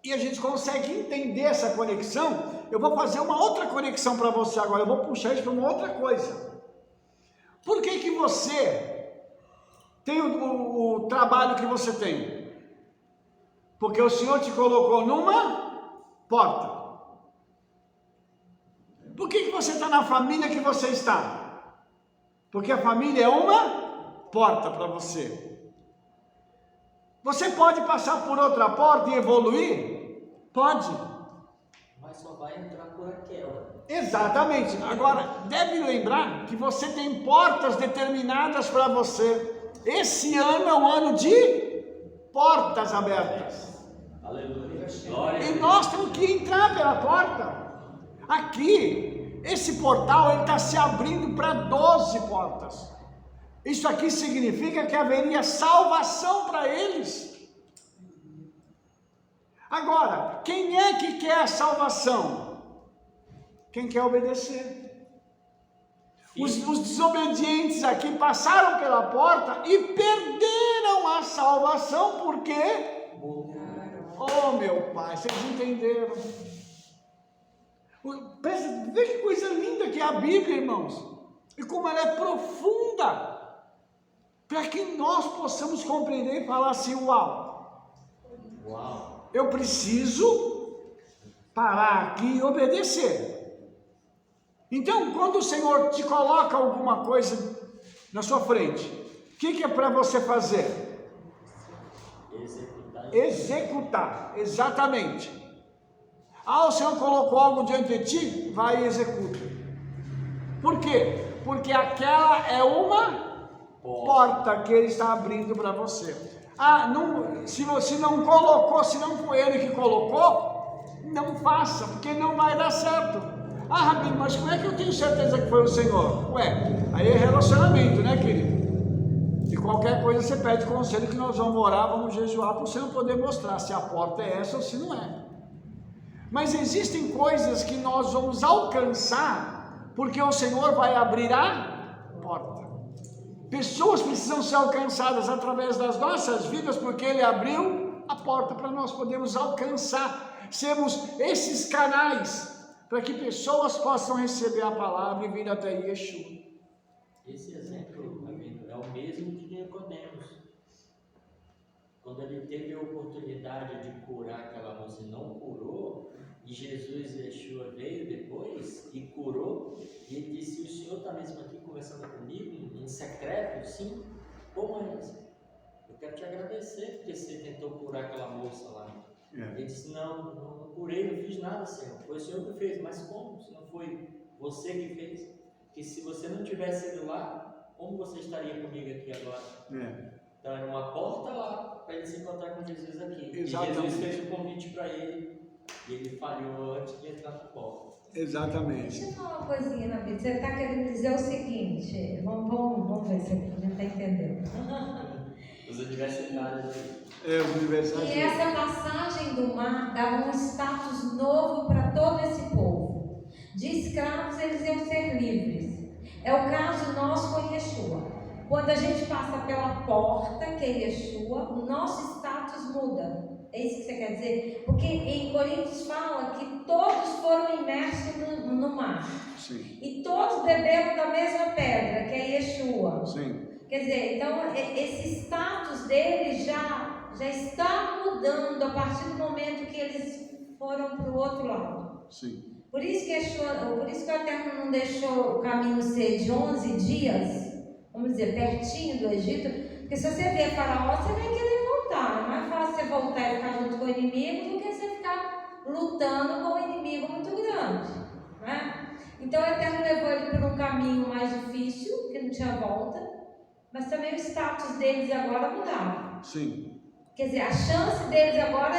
[SPEAKER 1] e a gente consegue entender essa conexão, eu vou fazer uma outra conexão para você agora, eu vou puxar isso para uma outra coisa. Por que você tem o trabalho que você tem? Porque o Senhor te colocou numa porta. Por que você está na família que você está? Porque a família é uma porta para você. Você pode passar por outra porta e evoluir? Pode.
[SPEAKER 3] Mas só vai entrar por aquela.
[SPEAKER 1] Exatamente. Agora, deve lembrar que você tem portas determinadas para você. Esse ano é um ano de portas abertas.
[SPEAKER 3] Aleluia. Glória.
[SPEAKER 1] E nós temos que entrar pela porta. Aqui, esse portal ele está se abrindo para 12 portas. Isso aqui significa que haveria salvação para eles. Agora, quem é que quer a salvação? Quem quer obedecer. Os desobedientes aqui passaram pela porta e perderam a salvação, por quê? Oh, meu Pai, vocês entenderam? Vê que coisa linda que é a Bíblia, irmãos, e como ela é profunda, para que nós possamos compreender e falar assim: uau, eu preciso parar aqui e obedecer. Então, quando o Senhor te coloca alguma coisa na sua frente, o que é para você fazer? Executar, exatamente. O Senhor colocou algo diante de ti, vai e executa. Por quê? Porque aquela é uma porta que Ele está abrindo para você. Se não colocou, se não foi Ele que colocou, não faça, porque não vai dar certo. Rabino, mas como é que eu tenho certeza que foi o Senhor? Aí é relacionamento, né, querido? E qualquer coisa você pede conselho, que nós vamos orar, vamos jejuar, para você não poder mostrar se a porta é essa ou se não é. Mas existem coisas que nós vamos alcançar, porque o Senhor vai abrir a porta. Pessoas precisam ser alcançadas através das nossas vidas, porque Ele abriu a porta para nós podermos alcançar, sermos esses canais, para que pessoas possam receber a palavra e vir até Yeshua.
[SPEAKER 3] Esse exemplo, amigo, é o mesmo de Nicodemos. Quando ele teve a oportunidade de curar aquela moça e não curou, e Jesus, Yeshua, veio depois e curou, e ele disse: o Senhor está mesmo aqui conversando comigo, em secreto? Sim. Como é isso? Eu quero te agradecer, porque você tentou curar aquela moça lá. Ele disse: não curei, não fiz nada, Senhor. Foi o Senhor que fez. Mas como? Se não foi você que fez? Que se você não tivesse ido lá, como você estaria comigo aqui agora? Então era uma porta lá para ele se encontrar com Jesus aqui.
[SPEAKER 1] Exatamente.
[SPEAKER 3] E Jesus fez o convite para ele e ele falhou antes de entrar na porta.
[SPEAKER 1] Exatamente.
[SPEAKER 2] Deixa eu falar uma coisinha na vida. Você está querendo dizer o seguinte, vamos ver se a gente está entendendo.
[SPEAKER 3] Os universitários aí.
[SPEAKER 1] Os universitários.
[SPEAKER 2] E essa passagem do mar dava um status novo para todo esse povo. De escravos eles iam ser livres. É o caso nosso com Yeshua. Quando a gente passa pela porta, que é Yeshua, o nosso status muda. É isso que você quer dizer? Porque em Coríntios fala que todos foram imersos no mar.
[SPEAKER 1] Sim.
[SPEAKER 2] E todos beberam da mesma pedra, que é Yeshua.
[SPEAKER 1] Sim.
[SPEAKER 2] Quer dizer, então esse status deles já está mudando a partir do momento que eles foram para o outro lado.
[SPEAKER 1] Sim.
[SPEAKER 2] Por isso que o Eterno não deixou o caminho ser de 11 dias, vamos dizer, pertinho do Egito, porque se você ver Faraó, você vai querer voltar. É mais fácil você voltar e ficar junto com o inimigo do que você ficar lutando com um inimigo muito grande, né? Então o Eterno levou ele por um caminho mais difícil, que não tinha volta, mas também o status deles agora mudava.
[SPEAKER 1] Sim.
[SPEAKER 2] Quer dizer, a chance deles agora,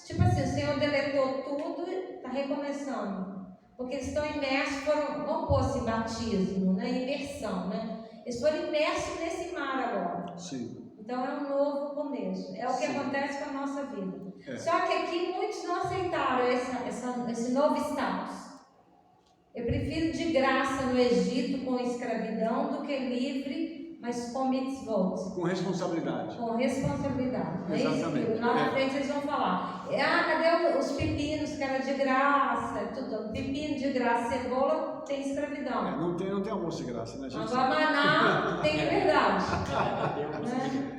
[SPEAKER 2] tipo assim, o Senhor deletou tudo e está recomeçando. Porque eles estão imersos, vamos pôr assim, batismo, né? Imersão, né? Eles foram imersos nesse mar agora.
[SPEAKER 1] Sim.
[SPEAKER 2] Então é um novo começo. É o que acontece com a nossa vida. Só que aqui muitos não aceitaram esse novo status. Eu prefiro de graça no Egito com escravidão do que livre, mas com mitzvot.
[SPEAKER 1] Com responsabilidade.
[SPEAKER 2] Com responsabilidade.
[SPEAKER 1] Exatamente.
[SPEAKER 2] É isso? Lá na frente eles vão falar. Cadê os pepinos que era de graça? Tudo. Pepino de graça, cebola tem escravidão.
[SPEAKER 1] Não tem almoço de graça, né, gente?
[SPEAKER 2] Agora maná tem liberdade.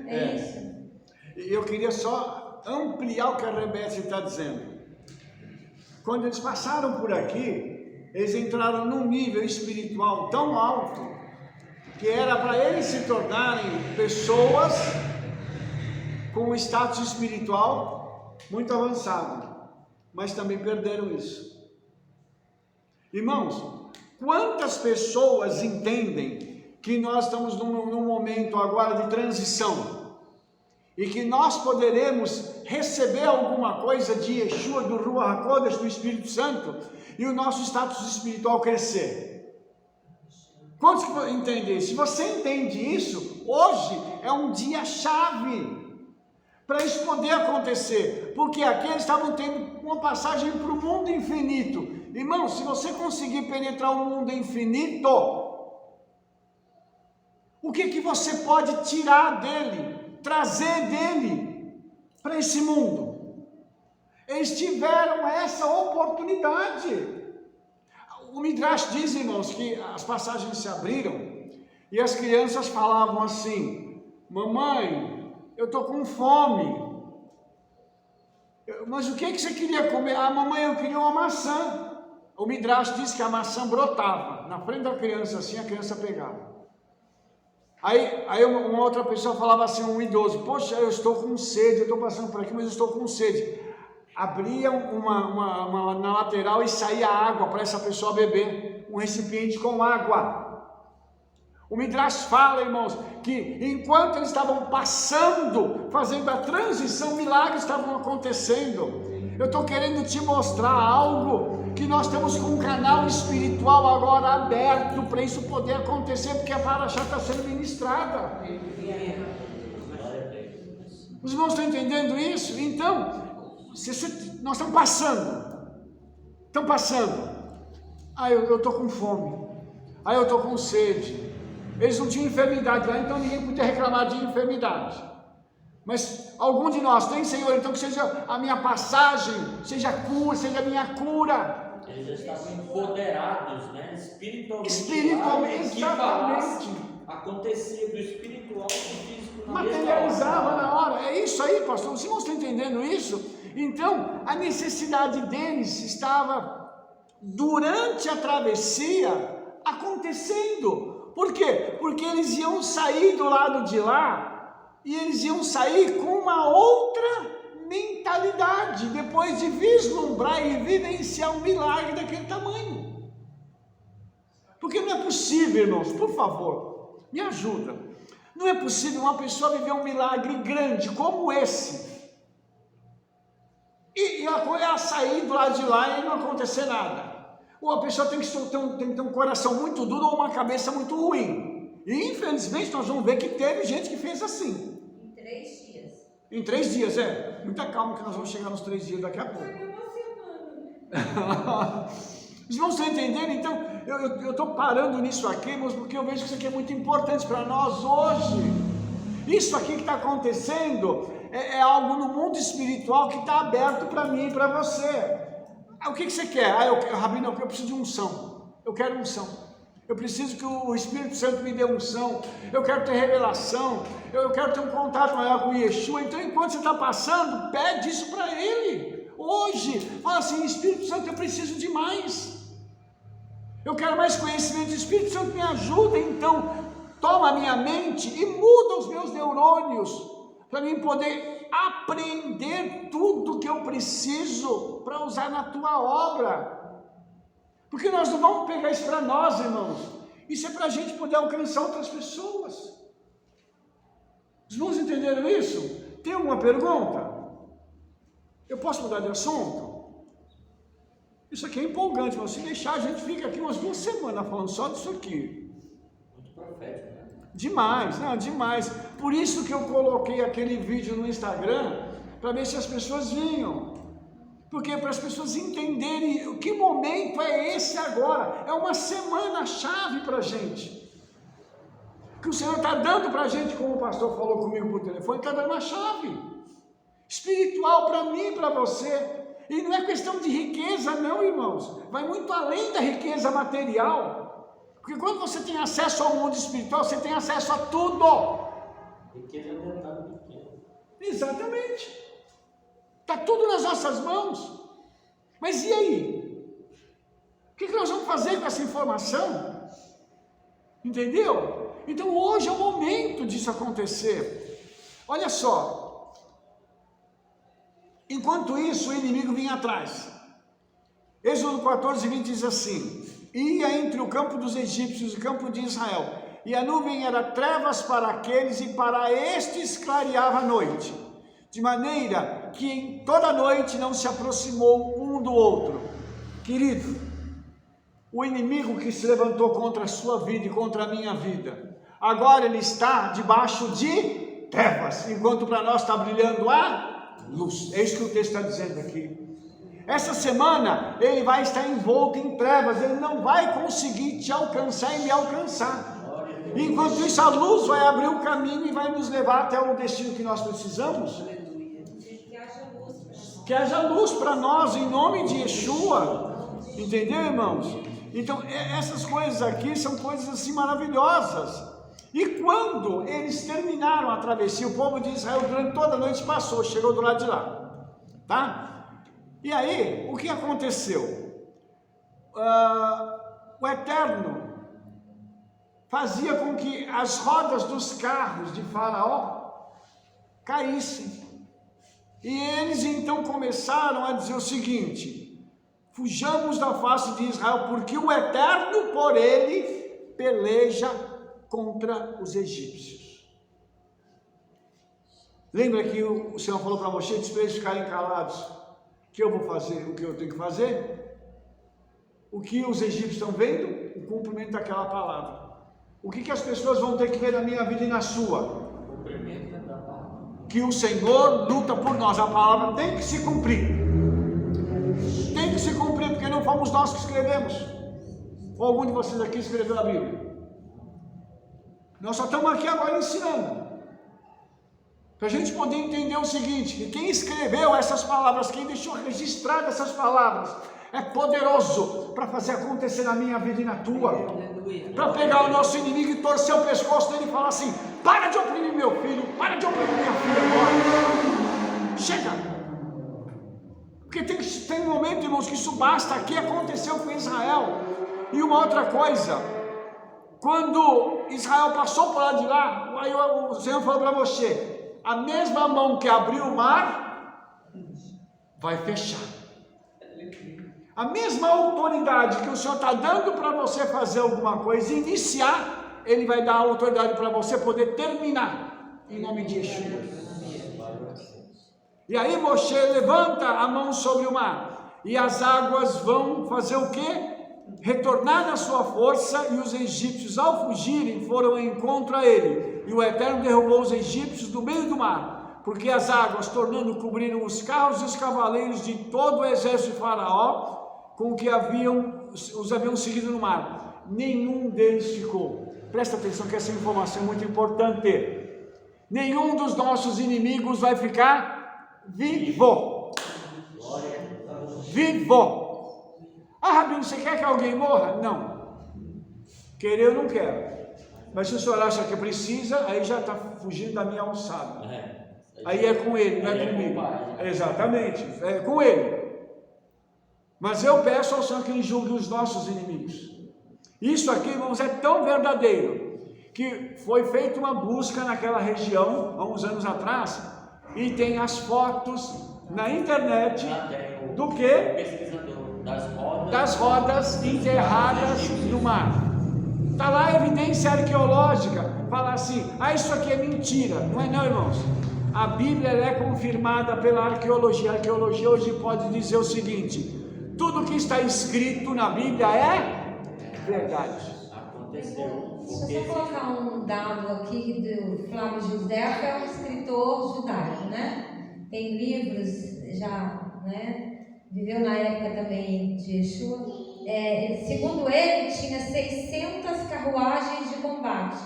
[SPEAKER 2] É isso.
[SPEAKER 1] Eu queria só ampliar o que a Rebete está dizendo. Quando eles passaram por aqui, eles entraram num nível espiritual tão alto que era para eles se tornarem pessoas com um status espiritual muito avançado, mas também perderam isso. Irmãos, quantas pessoas entendem que nós estamos num momento agora de transição e que nós poderemos receber alguma coisa de Yeshua, do Ruach HaKodesh, do Espírito Santo, e o nosso status espiritual crescer? Quantos entendem isso? Se você entende isso, hoje é um dia chave para isso poder acontecer, porque aqui eles estavam tendo uma passagem para o mundo infinito. Irmão, se você conseguir penetrar o mundo infinito, o que você pode tirar dele, trazer dele para esse mundo? Eles tiveram essa oportunidade. O Midrash diz, irmãos, que as passagens se abriram e as crianças falavam assim: mamãe, eu estou com fome. Mas o que você queria comer? Ah, mamãe, eu queria uma maçã. O Midrash diz que a maçã brotava na frente da criança, assim a criança pegava. Aí uma outra pessoa falava assim, um idoso: poxa, eu estou com sede, eu estou passando por aqui, mas eu estou com sede. Abria uma na lateral e saía água para essa pessoa beber, um recipiente com água. O Midrash fala, irmãos, que enquanto eles estavam passando, fazendo a transição, milagres estavam acontecendo. Eu estou querendo te mostrar algo, que nós temos com um canal espiritual agora aberto para isso poder acontecer, porque a Parashá está sendo ministrada. Os irmãos estão entendendo isso? Então, nós estamos passando. Aí eu estou com fome, aí eu estou com sede. Eles não tinham enfermidade lá, então ninguém podia reclamar de enfermidade. Mas algum de nós tem, Senhor, então que seja a minha passagem, seja a minha cura.
[SPEAKER 3] Eles já estavam empoderados, né?
[SPEAKER 1] Espiritualmente, exatamente.
[SPEAKER 3] Acontecia do espiritual para o físico.
[SPEAKER 1] Materializava na hora. É isso aí, pastor. Vocês não estão entendendo isso? Então, a necessidade deles estava durante a travessia acontecendo. Por quê? Porque eles iam sair do lado de lá e eles iam sair com uma outra mentalidade, depois de vislumbrar e vivenciar um milagre daquele tamanho. Porque não é possível, irmãos, por favor, Me ajuda. Não é possível uma pessoa viver um milagre grande como esse e ela sair do lado de lá e não acontecer nada. Ou a pessoa tem que ter um coração muito duro ou uma cabeça muito ruim. E infelizmente nós vamos ver que teve gente que fez assim.
[SPEAKER 2] Em 3 dias.
[SPEAKER 1] Em 3 dias, Muita calma que nós vamos chegar nos 3 dias daqui a pouco.
[SPEAKER 2] Foi uma semana.
[SPEAKER 1] Os irmãos estão entendendo? Então, eu estou parando nisso aqui, irmãos, porque eu vejo que isso aqui é muito importante para nós hoje. Isso aqui que está acontecendo é algo no mundo espiritual que está aberto para mim e para você. O que você quer? Rabino, eu preciso de unção. Eu quero unção. Eu preciso que o Espírito Santo me dê unção. Eu quero ter revelação. Eu quero ter um contato maior com Yeshua. Então, enquanto você está passando, pede isso para Ele. Hoje, fala assim: Espírito Santo, eu preciso de mais. Eu quero mais conhecimento. Espírito Santo, me ajuda. Então, toma a minha mente e muda os meus neurônios para mim poder aprender tudo que eu preciso para usar na tua obra. Porque nós não vamos pegar isso para nós, irmãos. Isso é para a gente poder alcançar outras pessoas. Os irmãos entenderam isso? Tem alguma pergunta? Eu posso mudar de assunto? Isso aqui é empolgante, mas se deixar a gente fica aqui umas 2 semanas falando só disso aqui.
[SPEAKER 3] Muito profético, né?
[SPEAKER 1] Demais, não, demais. Por isso que eu coloquei aquele vídeo no Instagram, para ver se as pessoas vinham. Porque para as pessoas entenderem o que momento é esse agora. É uma semana-chave para a gente. Que o Senhor está dando para a gente, como o pastor falou comigo por telefone, está dando uma chave espiritual para mim e para você. E não é questão de riqueza não, irmãos. Vai muito além da riqueza material. Porque quando você tem acesso ao mundo espiritual, você tem acesso a tudo.
[SPEAKER 3] Riqueza mental do pequeno.
[SPEAKER 1] Exatamente. Está tudo nas nossas mãos. Mas e aí? O que nós vamos fazer com essa informação? Entendeu? Então hoje é o momento disso acontecer. Olha só. Enquanto isso, o inimigo vinha atrás. Êxodo 14:20 diz assim: ia entre o campo dos egípcios e o campo de Israel, e a nuvem era trevas para aqueles, e para estes clareava a noite, de maneira que em toda a noite não se aproximou um do outro. Querido, o inimigo que se levantou contra a sua vida e contra a minha vida, agora ele está debaixo de trevas, enquanto para nós está brilhando a luz. É isso que o texto está dizendo aqui. Essa semana ele vai estar envolto em trevas, ele não vai conseguir te alcançar e me alcançar. Enquanto isso, a luz vai abrir o caminho e vai nos levar até o destino que nós precisamos. Que haja luz para nós, em nome de Yeshua. Entendeu, irmãos? Então, essas coisas aqui são coisas assim maravilhosas. E quando eles terminaram a travessia, o povo de Israel durante toda a noite passou, chegou do lado de lá, tá? E aí, o que aconteceu? O Eterno fazia com que as rodas dos carros de Faraó caíssem. E eles então começaram a dizer o seguinte: fujamos da face de Israel, porque o Eterno por ele peleja contra os egípcios. Lembra que o Senhor falou para Moshe, disse para eles ficarem calados, que eu vou fazer o que eu tenho que fazer? O que os egípcios estão vendo? O cumprimento daquela palavra. O que as pessoas vão ter que ver na minha vida e na sua?
[SPEAKER 3] O cumprimento da palavra.
[SPEAKER 1] Que o Senhor luta por nós, a palavra tem que se cumprir. Tem que se cumprir, porque não fomos nós que escrevemos. Ou algum de vocês aqui escreveu a Bíblia? Nós só estamos aqui agora ensinando, para a gente poder entender o seguinte: que quem escreveu essas palavras, quem deixou registradas essas palavras, é poderoso para fazer acontecer na minha vida e na tua, para pegar o nosso inimigo e torcer o pescoço dele e falar assim: para de oprimir meu filho, para de oprimir minha filha agora, chega. Porque tem um momento, irmãos, que isso basta. Aqui aconteceu com Israel. E uma outra coisa, quando Israel passou por lá de lá, aí o Senhor falou para Moshe: a mesma mão que abriu o mar vai fechar. A mesma autoridade que o Senhor está dando para você fazer alguma coisa, iniciar, Ele vai dar a autoridade para você poder terminar, em nome de Yeshua. E aí Moshe levanta a mão sobre o mar, e as águas vão fazer o quê? Retornar na sua força, e os egípcios, ao fugirem, foram ao encontro a ele, e o Eterno derrubou os egípcios do meio do mar, porque as águas, tornando, cobriram os carros e os cavaleiros de todo o exército de Faraó, com que os haviam seguido no mar. Nenhum deles ficou. Presta atenção que essa informação é muito importante. Nenhum dos nossos inimigos vai ficar vivo. Vivo. Ah, Rabino, você quer que alguém morra? Não. Querer eu não quero. Mas se o senhor acha que precisa, aí já está fugindo da minha alçada. Aí é com ele, não é comigo. Exatamente, é com ele. Mas eu peço ao Senhor que ele julgue os nossos inimigos. Isso aqui, irmãos, é tão verdadeiro, que foi feita uma busca naquela região, há uns anos atrás, e tem as fotos na internet do que? Das rodas enterradas no mar. Está lá a evidência arqueológica, fala assim, isso aqui é mentira. Não é não, irmãos. A Bíblia ela é confirmada pela arqueologia. A arqueologia hoje pode dizer o seguinte: tudo que está escrito na Bíblia é verdade.
[SPEAKER 3] Aconteceu.
[SPEAKER 2] Se eu colocar um dado aqui do Flávio José, que é um escritor judaico, né? Tem livros já, né? Viveu na época também de Yeshua. Segundo ele, tinha 600 carruagens de combate,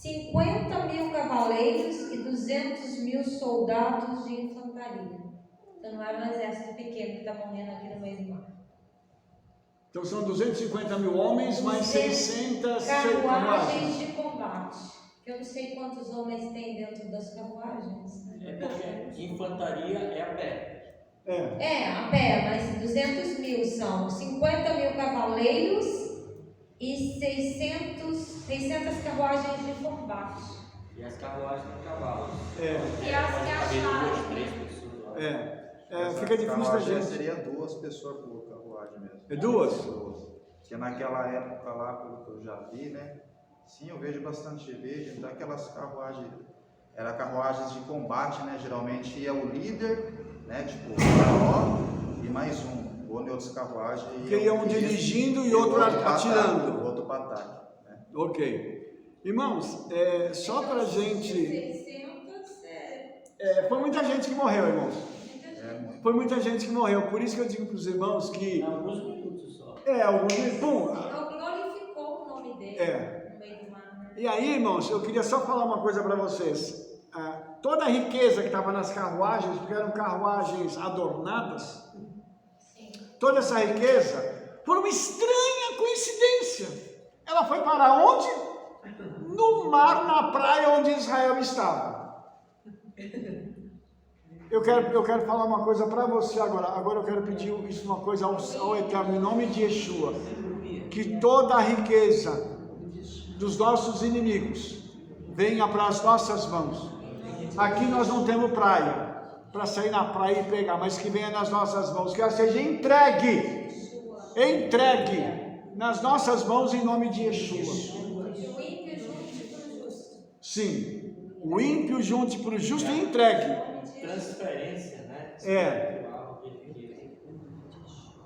[SPEAKER 2] 50.000 cavaleiros e 200.000 soldados de infantaria. Então não era um exército pequeno que está morrendo aqui no meio do mar.
[SPEAKER 1] Então são 250.000 homens, mais 600
[SPEAKER 2] carruagens de combate. Eu não sei quantos homens tem dentro das carruagens.
[SPEAKER 3] Infantaria é a pé.
[SPEAKER 2] A pé, mas 200.000 são 50.000 cavaleiros e 600 carruagens de combate.
[SPEAKER 3] E as carruagens de cavalos.
[SPEAKER 2] E as que acharam.
[SPEAKER 1] Fica difícil da gente.
[SPEAKER 5] Seria 2 pessoas por carruagem mesmo.
[SPEAKER 1] É 2?
[SPEAKER 5] Porque naquela época lá, pelo que eu já vi, né? Sim, eu vejo bastante vídeo daquelas carruagens. Era carruagens de combate, né? Geralmente ia o líder, né? Tipo o faraó e mais um. Ou em outras carruagens.
[SPEAKER 1] Que iam dirigindo e outro atirando.
[SPEAKER 5] O outro para ataque. Né?
[SPEAKER 1] Ok. Irmãos, só para a gente...
[SPEAKER 2] 600
[SPEAKER 1] foi muita gente que morreu, irmãos. Foi muita gente que morreu. Por isso que eu digo para os irmãos que...
[SPEAKER 3] Alguns minutos só.
[SPEAKER 1] Alguns minutos.
[SPEAKER 2] glorificou o nome dele no meio do mar. Né?
[SPEAKER 1] E aí, irmãos, eu queria só falar uma coisa para vocês. Toda a riqueza que estava nas carruagens, porque eram carruagens adornadas, toda essa riqueza, por uma estranha coincidência, ela foi para onde? No mar, na praia onde Israel estava. Eu quero falar uma coisa para você agora. Agora eu quero pedir uma coisa ao Eterno, em nome de Yeshua, que toda a riqueza dos nossos inimigos venha para as nossas mãos. Aqui nós não temos praia para sair na praia e pegar, mas que venha nas nossas mãos, que ela seja entregue nas nossas mãos em nome de Yeshua. Sim, o ímpio junte para o justo e entregue.
[SPEAKER 3] Transferência, né?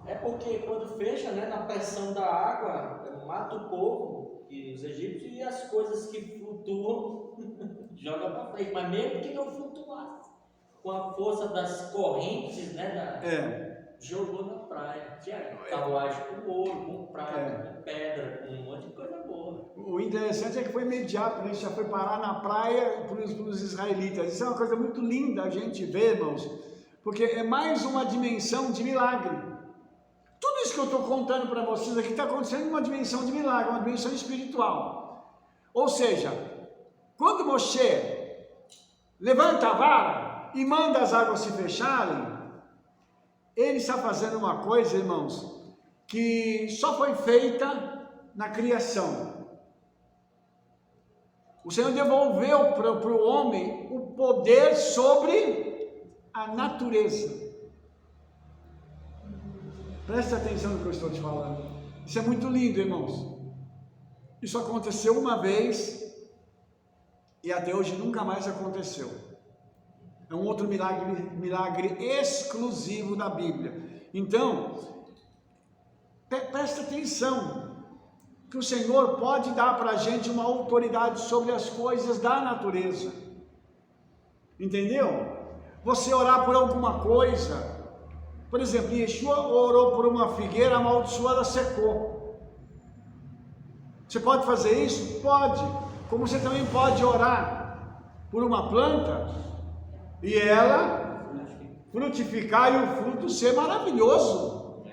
[SPEAKER 3] É porque quando fecha, né, na pressão da água, mata o povo, e os egípcios, e as coisas que flutuam joga para frente. Mas mesmo que não flutuasse, com a força das correntes, né, jogou na praia. Tinha carruagem com ouro, com prata, com pedra, com um monte de coisa boa.
[SPEAKER 1] O interessante é que foi imediato, né? Já foi parar na praia para os israelitas. Isso é uma coisa muito linda a gente ver, irmãos, porque é mais uma dimensão de milagre. Tudo isso que eu estou contando para vocês aqui está acontecendo em uma dimensão de milagre, uma dimensão espiritual. Ou seja, quando Moshe levanta a vara e manda as águas se fecharem, ele está fazendo uma coisa, irmãos, que só foi feita na criação. O Senhor devolveu para o homem o poder sobre a natureza. Presta atenção no que eu estou te falando. Isso é muito lindo, irmãos. Isso aconteceu uma vez e até hoje nunca mais aconteceu. É um outro milagre exclusivo da Bíblia. Então, presta atenção, que o Senhor pode dar para a gente uma autoridade sobre as coisas da natureza. Entendeu? Você orar por alguma coisa, por exemplo, Yeshua orou por uma figueira amaldiçoada, secou. Você pode fazer isso? Pode. Como você também pode orar por uma planta e ela frutificar e o fruto ser maravilhoso.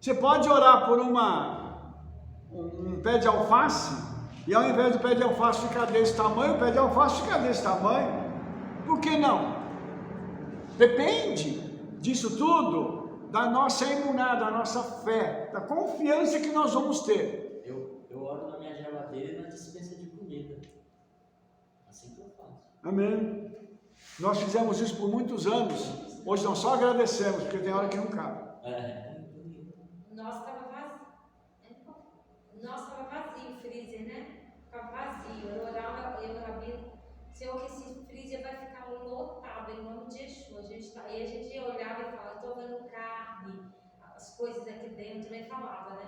[SPEAKER 1] Você pode orar por um pé de alface e ao invés do pé de alface ficar desse tamanho, o pé de alface fica desse tamanho. Por que não? Depende disso tudo da nossa emuná, da nossa fé, da confiança que nós vamos ter.
[SPEAKER 3] Eu oro na minha geladeira e na dispensa de comida. Assim que eu faço.
[SPEAKER 1] Amém. Nós fizemos isso por muitos anos. Hoje nós só agradecemos, porque tem hora que não cabe.
[SPEAKER 2] Nossa, estava vazio o freezer, né? Estava vazio. Eu orava, Senhor, que esse freezer vai ficar lotado em nome de Yeshua. Aí a gente olhava e falava, estou vendo carne, as coisas aqui dentro, nem falava, né?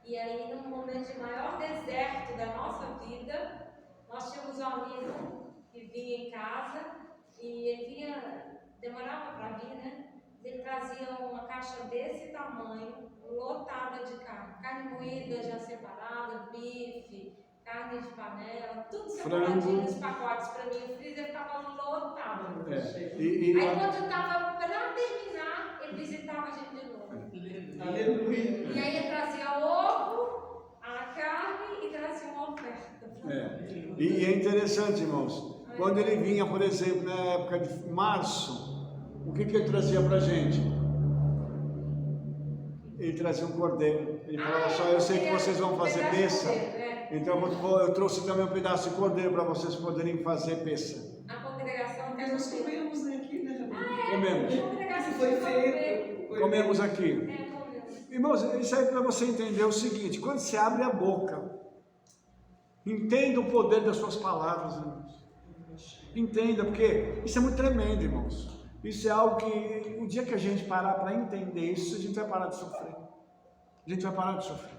[SPEAKER 2] E aí, num momento de maior deserto da nossa vida, nós tínhamos um amigo que vinha em casa e ele demorava para vir, né? Ele trazia uma caixa desse tamanho, lotada de carne moída já separada, bife, carne de panela, tudo separadinho nos pacotes para mim. O freezer ficava lotado. Aí quando eu estava para terminar, ele visitava a gente de novo.
[SPEAKER 4] Aleluia.
[SPEAKER 2] E aí ele trazia ovo, a carne e trazia uma oferta.
[SPEAKER 1] E é interessante, irmãos, quando ele vinha, por exemplo, na época de março, o que ele trazia para a gente? Ele trazia um cordeiro. Ele falava só, eu sei que vocês vão fazer peça, então eu trouxe também um pedaço de cordeiro para vocês poderem fazer peça.
[SPEAKER 2] A congregação que
[SPEAKER 4] Nós comemos aqui, né?
[SPEAKER 1] Comemos.
[SPEAKER 2] A congregação
[SPEAKER 4] Foi
[SPEAKER 2] que
[SPEAKER 4] feito.
[SPEAKER 1] Comemos aqui.
[SPEAKER 2] comemos.
[SPEAKER 1] Irmãos, isso aí é para você entender o seguinte: quando você abre a boca, entenda o poder das suas palavras, irmãos. Entenda, porque isso é muito tremendo, irmãos. Isso é algo que, o dia que a gente parar para entender isso, a gente vai parar de sofrer. A gente vai parar de sofrer.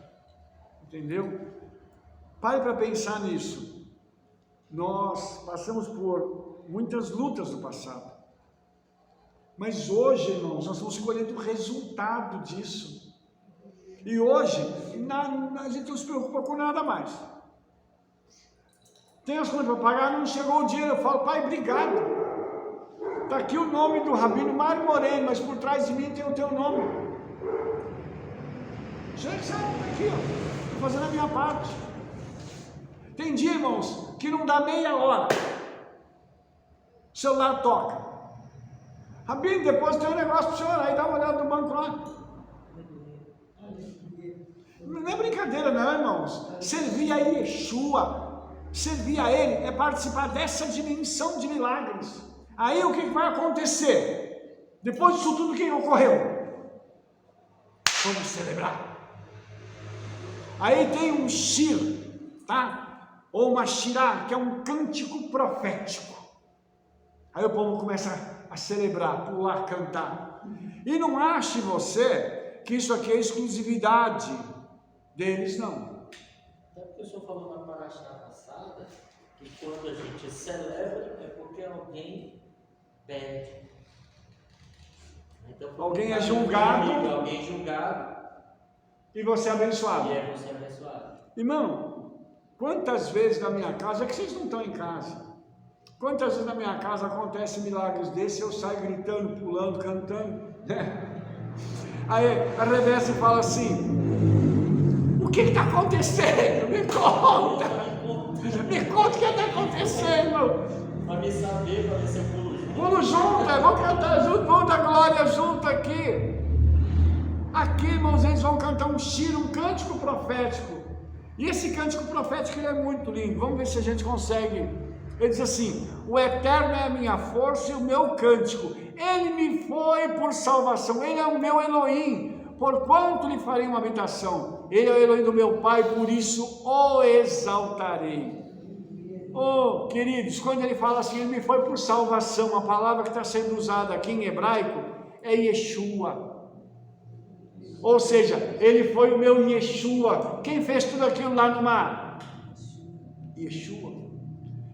[SPEAKER 1] Entendeu? Pare para pensar nisso. Nós passamos por muitas lutas no passado. Mas hoje, irmãos, nós estamos colhendo o resultado disso. E hoje, a gente não se preocupa com nada mais. Tem as contas para pagar, não chegou o dinheiro. Eu falo, pai, obrigado. Está aqui o nome do Rabino Mário Moreno, mas por trás de mim tem o teu nome. O senhor sabe, está aqui, ó. Estou fazendo a minha parte. Tem dia, irmãos, que não dá meia hora. O celular toca. Rabino, depois tem um negócio para o senhor, aí dá uma olhada no banco lá. Não é brincadeira não, irmãos. Servir a Yeshua, servir a Ele, é participar dessa dimensão de milagres. Aí o que vai acontecer? Depois disso tudo, o que ocorreu? Vamos celebrar. Aí tem um shir, tá? Ou uma shirá, que é um cântico profético. Aí o povo começa a celebrar, pular, cantar. E não ache você que isso aqui é exclusividade deles, não.
[SPEAKER 3] Até porque o senhor falou na paraxá passada que quando a gente celebra é porque alguém perde. Então,
[SPEAKER 1] alguém é julgado.
[SPEAKER 3] Alguém julgado.
[SPEAKER 1] E você é abençoado.
[SPEAKER 3] E é você abençoado.
[SPEAKER 1] Irmão, quantas vezes na minha casa, é que vocês não estão em casa, quantas vezes na minha casa acontecem milagres desses, eu saio gritando, pulando, cantando, né? Aí a Rebeca fala assim, o que está acontecendo? Me conta! Me conta o que está acontecendo!
[SPEAKER 3] Para me saber, para ver se eu pulo junto.
[SPEAKER 1] Pulo junto, vamos cantar junto, vamos dar glória junto aqui. Aqui, irmãos, eles vão cantar um shir, um cântico profético. E esse cântico profético ele é muito lindo. Vamos ver se a gente consegue. Ele diz assim: o Eterno é a minha força e o meu cântico. Ele me foi por salvação. Ele é o meu Elohim. porquanto lhe farei uma habitação. Ele é o Elohim do meu Pai, por isso o exaltarei. Oh, queridos, quando ele fala assim, ele me foi por salvação, a palavra que está sendo usada aqui em hebraico é Yeshua. Ou seja, ele foi o meu Yeshua. Quem fez tudo aquilo lá no mar? Yeshua.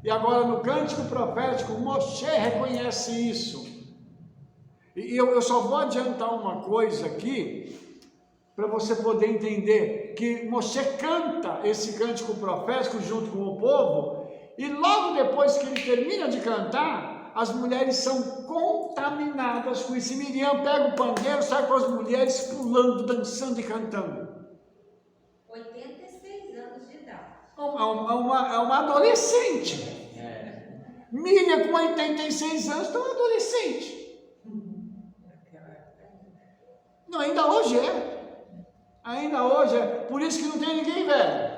[SPEAKER 1] E agora no cântico profético, Moshe reconhece isso. E eu só vou adiantar uma coisa aqui, para você poder entender, que Moshe canta esse cântico profético junto com o povo, e logo depois que ele termina de cantar, as mulheres são contaminadas com isso. E Miriam pega o pandeiro, sai com as mulheres pulando, dançando e cantando.
[SPEAKER 2] 86 anos de idade.
[SPEAKER 1] É uma adolescente. Miriam com 86 anos, então é adolescente. Não, ainda hoje é. Ainda hoje é. Por isso que não tem ninguém velho.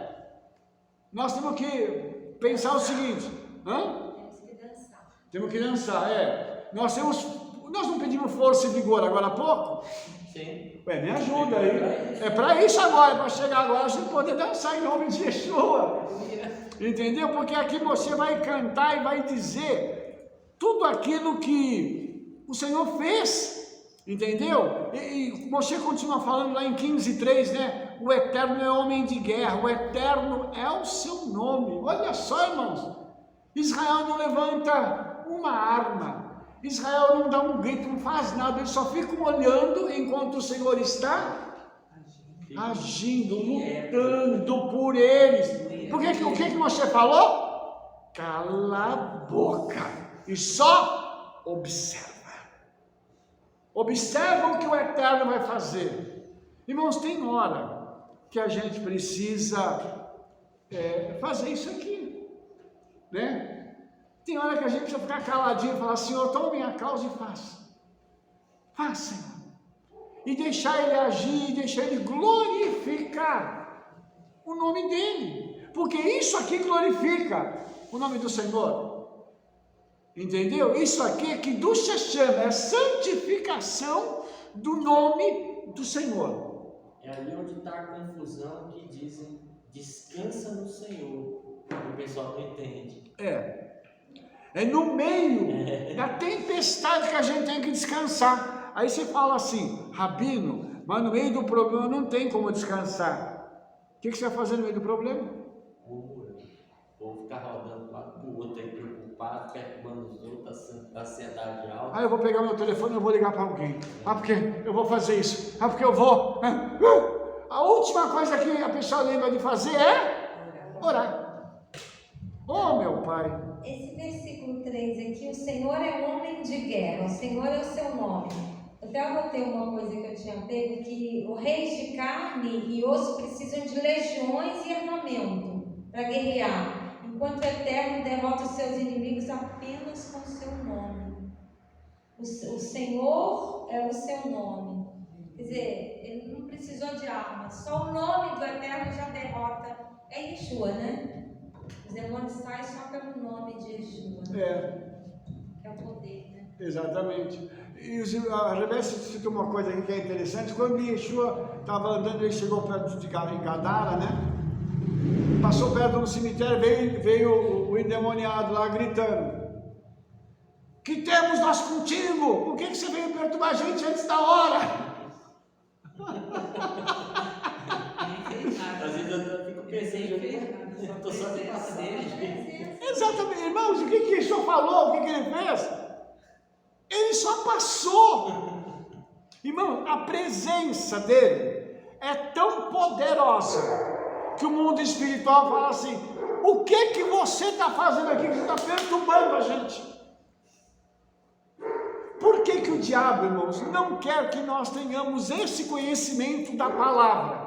[SPEAKER 1] Nós temos que pensar o seguinte. Temos que dançar, é. Nós não pedimos força e vigor agora há pouco?
[SPEAKER 3] Sim.
[SPEAKER 1] Me ajuda aí. É para isso agora, para chegar agora, a gente poder dançar em nome de Yeshua. Entendeu? Porque aqui você vai cantar e vai dizer tudo aquilo que o Senhor fez. Entendeu? E você continua falando lá em 15:3, né? O Eterno é homem de guerra, o Eterno é o seu nome. Olha só, irmãos, Israel não levanta uma arma, Israel não dá um grito, não faz nada, eles só ficam olhando enquanto o Senhor está agindo, lutando por eles. O que você falou? Cala a boca e só observa. Observa o que o Eterno vai fazer. Irmãos, tem hora que a gente precisa fazer isso aqui, né? Tem hora que a gente precisa ficar caladinho e falar: Senhor, toma minha causa e faça. Faça, Senhor. E deixar Ele agir, deixar Ele glorificar o nome dEle. Porque isso aqui glorifica o nome do Senhor. Entendeu? Isso aqui é que do Hashem, é santificação do nome do Senhor.
[SPEAKER 3] É ali onde está a confusão que dizem descansa no Senhor. O pessoal não entende.
[SPEAKER 1] É no meio da tempestade que a gente tem que descansar. Aí você fala assim: Rabino, mas no meio do problema não tem como descansar. O que você vai fazer no meio do problema?
[SPEAKER 3] Vou ficar rodando para o outro aí, preocupado, perturbando os outros, a ansiedade alta.
[SPEAKER 1] Eu vou pegar meu telefone e eu vou ligar para alguém. Porque eu vou fazer isso. Porque eu vou. A última coisa que a pessoa lembra de fazer é orar. Oh, meu Pai.
[SPEAKER 2] Esse versículo 3 aqui, o Senhor é homem de guerra, o Senhor é o seu nome. Até eu anotei uma coisa que eu tinha pego, que os reis de carne e osso precisam de legiões e armamento para guerrear. Enquanto o Eterno derrota os seus inimigos apenas com o seu nome. O Senhor é o seu nome. Quer dizer, ele não precisou de armas. Só o nome do Eterno já derrota. É Yeshua, né? Os demônios saem só pelo nome de Yeshua. Que é o poder, né?
[SPEAKER 1] Exatamente. E a Rebeca citou uma coisa aqui que é interessante. Quando Yeshua estava andando, ele chegou perto de Gadara, né? Passou perto do cemitério, veio o endemoniado lá gritando: que temos nós contigo? Por que você veio perturbar a gente antes da hora?
[SPEAKER 3] Às vezes eu fico pensando, eu estou só de passagem.
[SPEAKER 1] Exatamente, irmãos, o que Yeshua falou? O que ele fez? Ele só passou. Irmão, a presença dele é tão poderosa que o mundo espiritual fala assim: o que você está fazendo aqui? Que você está perturbando a gente. Por que o diabo, irmãos, não quer que nós tenhamos esse conhecimento da palavra?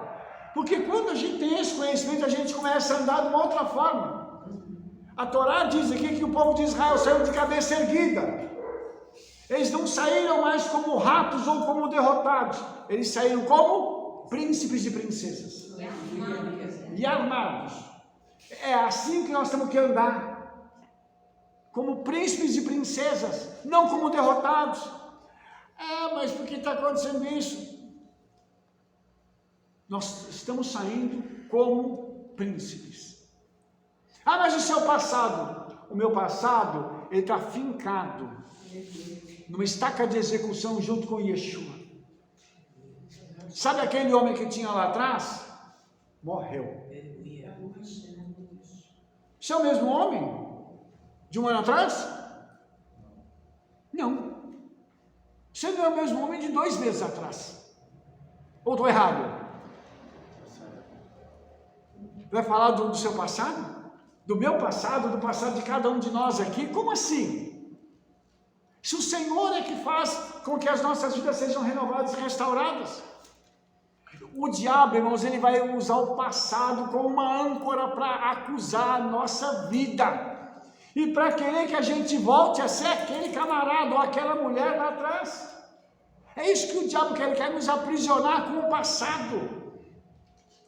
[SPEAKER 1] Porque quando a gente tem esse conhecimento, a gente começa a andar de uma outra forma. A Torá diz aqui que o povo de Israel saiu de cabeça erguida. Eles não saíram mais como ratos ou como derrotados. Eles saíram como príncipes e princesas. E armados. É assim que nós temos que andar, como príncipes e princesas, não como derrotados. Mas por que está acontecendo isso? Nós estamos saindo como príncipes. Ah, mas o seu passado? O meu passado, ele está fincado numa estaca de execução junto com Yeshua. Sabe aquele homem que tinha lá atrás? Morreu. Isso é o mesmo homem de um ano atrás? Não. Você não é o mesmo homem de 2 meses atrás. Ou estou errado? Vai falar do seu passado? Do meu passado, do passado de cada um de nós aqui? Como assim? Se o Senhor é que faz com que as nossas vidas sejam renovadas e restauradas. O diabo, irmãos, ele vai usar o passado como uma âncora para acusar a nossa vida. E para querer que a gente volte a ser aquele camarada ou aquela mulher lá atrás. É isso que o diabo quer, ele quer nos aprisionar com o passado.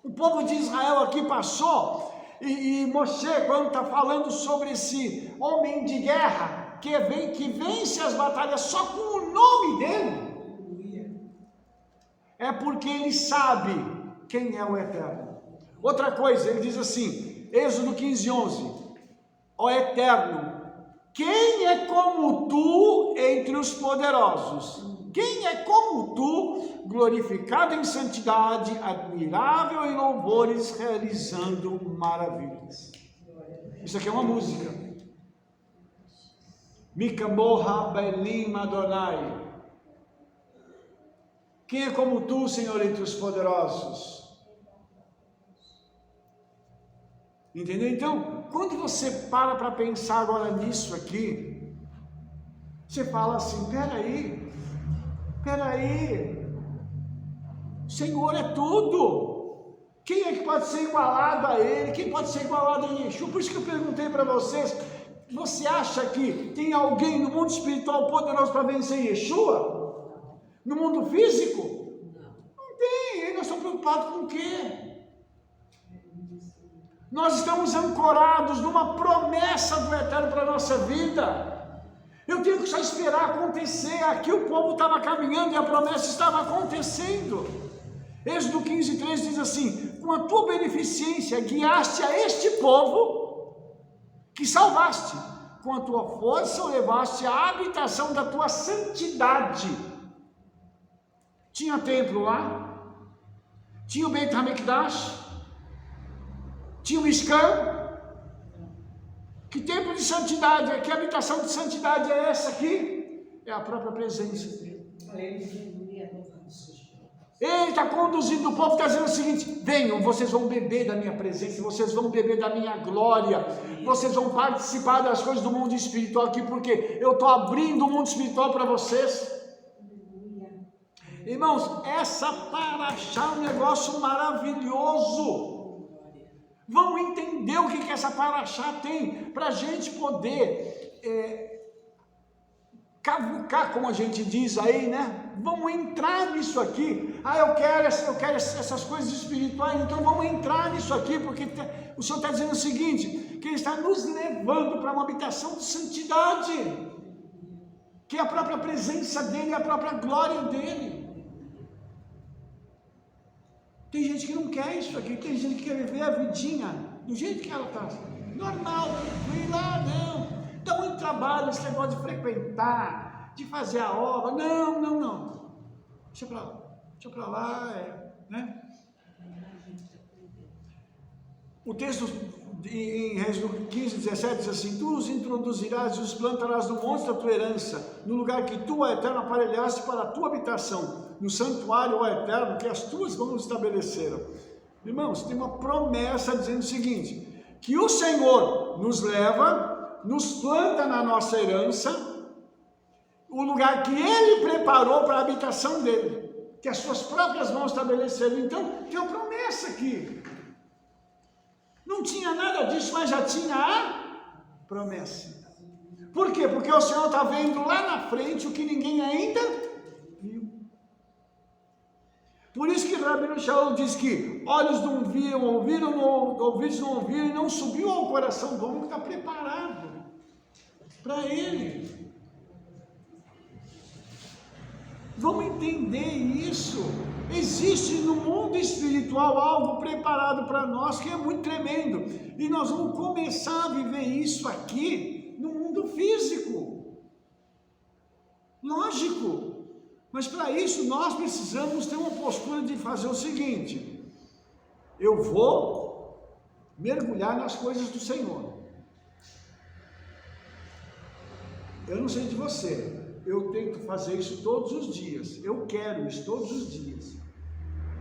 [SPEAKER 1] O povo de Israel aqui passou, e Moshe, quando está falando sobre esse homem de guerra, que vence as batalhas só com o nome dele, é porque ele sabe quem é o Eterno. Outra coisa, ele diz assim, Êxodo 15:11, ó Eterno, quem é como tu entre os poderosos? Quem é como tu, glorificado em santidade, admirável em louvores, realizando maravilhas? Isso aqui é uma música. Mikamoha Belim Adonai. Quem é como tu, Senhor, entre os poderosos? Entendeu? Então, quando você para pensar agora nisso aqui, você fala assim, peraí, o Senhor é tudo. Quem é que pode ser igualado a Ele? Quem pode ser igualado a Yeshua? Por isso que eu perguntei para vocês, você acha que tem alguém no mundo espiritual poderoso para vencer Yeshua? No mundo físico? Não tem. Nós estamos preocupados com o quê? Nós estamos ancorados numa promessa do Eterno para a nossa vida. Eu tenho que só esperar acontecer. Aqui o povo estava caminhando e a promessa estava acontecendo. Êxodo 15:3 diz assim, com a tua beneficência guiaste a este povo que salvaste, com a tua força o levaste à habitação da tua santidade. Tinha templo lá, tinha o Beit HaMikdash, tinha o Mishkan. Que templo de santidade, que habitação de santidade é essa aqui? É a própria presença dele. Ele está conduzindo o povo, está dizendo o seguinte, venham, vocês vão beber da minha presença, vocês vão beber da minha glória, vocês vão participar das coisas do mundo espiritual aqui, porque eu estou abrindo o mundo espiritual para vocês. Irmãos, essa paraxá é um negócio maravilhoso. Vamos entender o que essa paraxá tem, para a gente poder cavucar, como a gente diz aí, né? Vamos entrar nisso aqui. Eu quero essas coisas espirituais, então vamos entrar nisso aqui, porque o Senhor está dizendo o seguinte, que Ele está nos levando para uma habitação de santidade, que é a própria presença dEle, a própria glória dEle. Tem gente que não quer isso aqui, tem gente que quer viver a vidinha do jeito que ela está, normal, tranquila, não. Dá muito trabalho esse negócio de frequentar, de fazer a obra, não. Deixa para lá, né? O texto em Êxodo 15:17 diz assim, tu os introduzirás e os plantarás no monte da tua herança, no lugar que tu, ó Eterno, aparelhaste para a tua habitação, no santuário, ó Eterno, que as tuas mãos estabeleceram. Irmãos, tem uma promessa dizendo o seguinte, que o Senhor nos leva, nos planta na nossa herança, o lugar que Ele preparou para a habitação dEle, que as suas próprias mãos estabeleceram. Então, tem uma promessa aqui. Não tinha nada disso, mas já tinha a promessa. Por quê? Porque o Senhor está vendo lá na frente o que ninguém ainda viu. Por isso que Rabino Shaul diz que olhos não viram, ouvidos não ouviram, e não subiu ao coração do homem que está preparado para ele. Vamos entender isso. existe no mundo espiritual algo preparado para nós que é muito tremendo. E nós vamos começar a viver isso aqui no mundo físico. Lógico. Mas para isso nós precisamos ter uma postura de fazer o seguinte: eu vou mergulhar nas coisas do Senhor. Eu não sei de você, eu tento fazer isso todos os dias, eu quero isso todos os dias,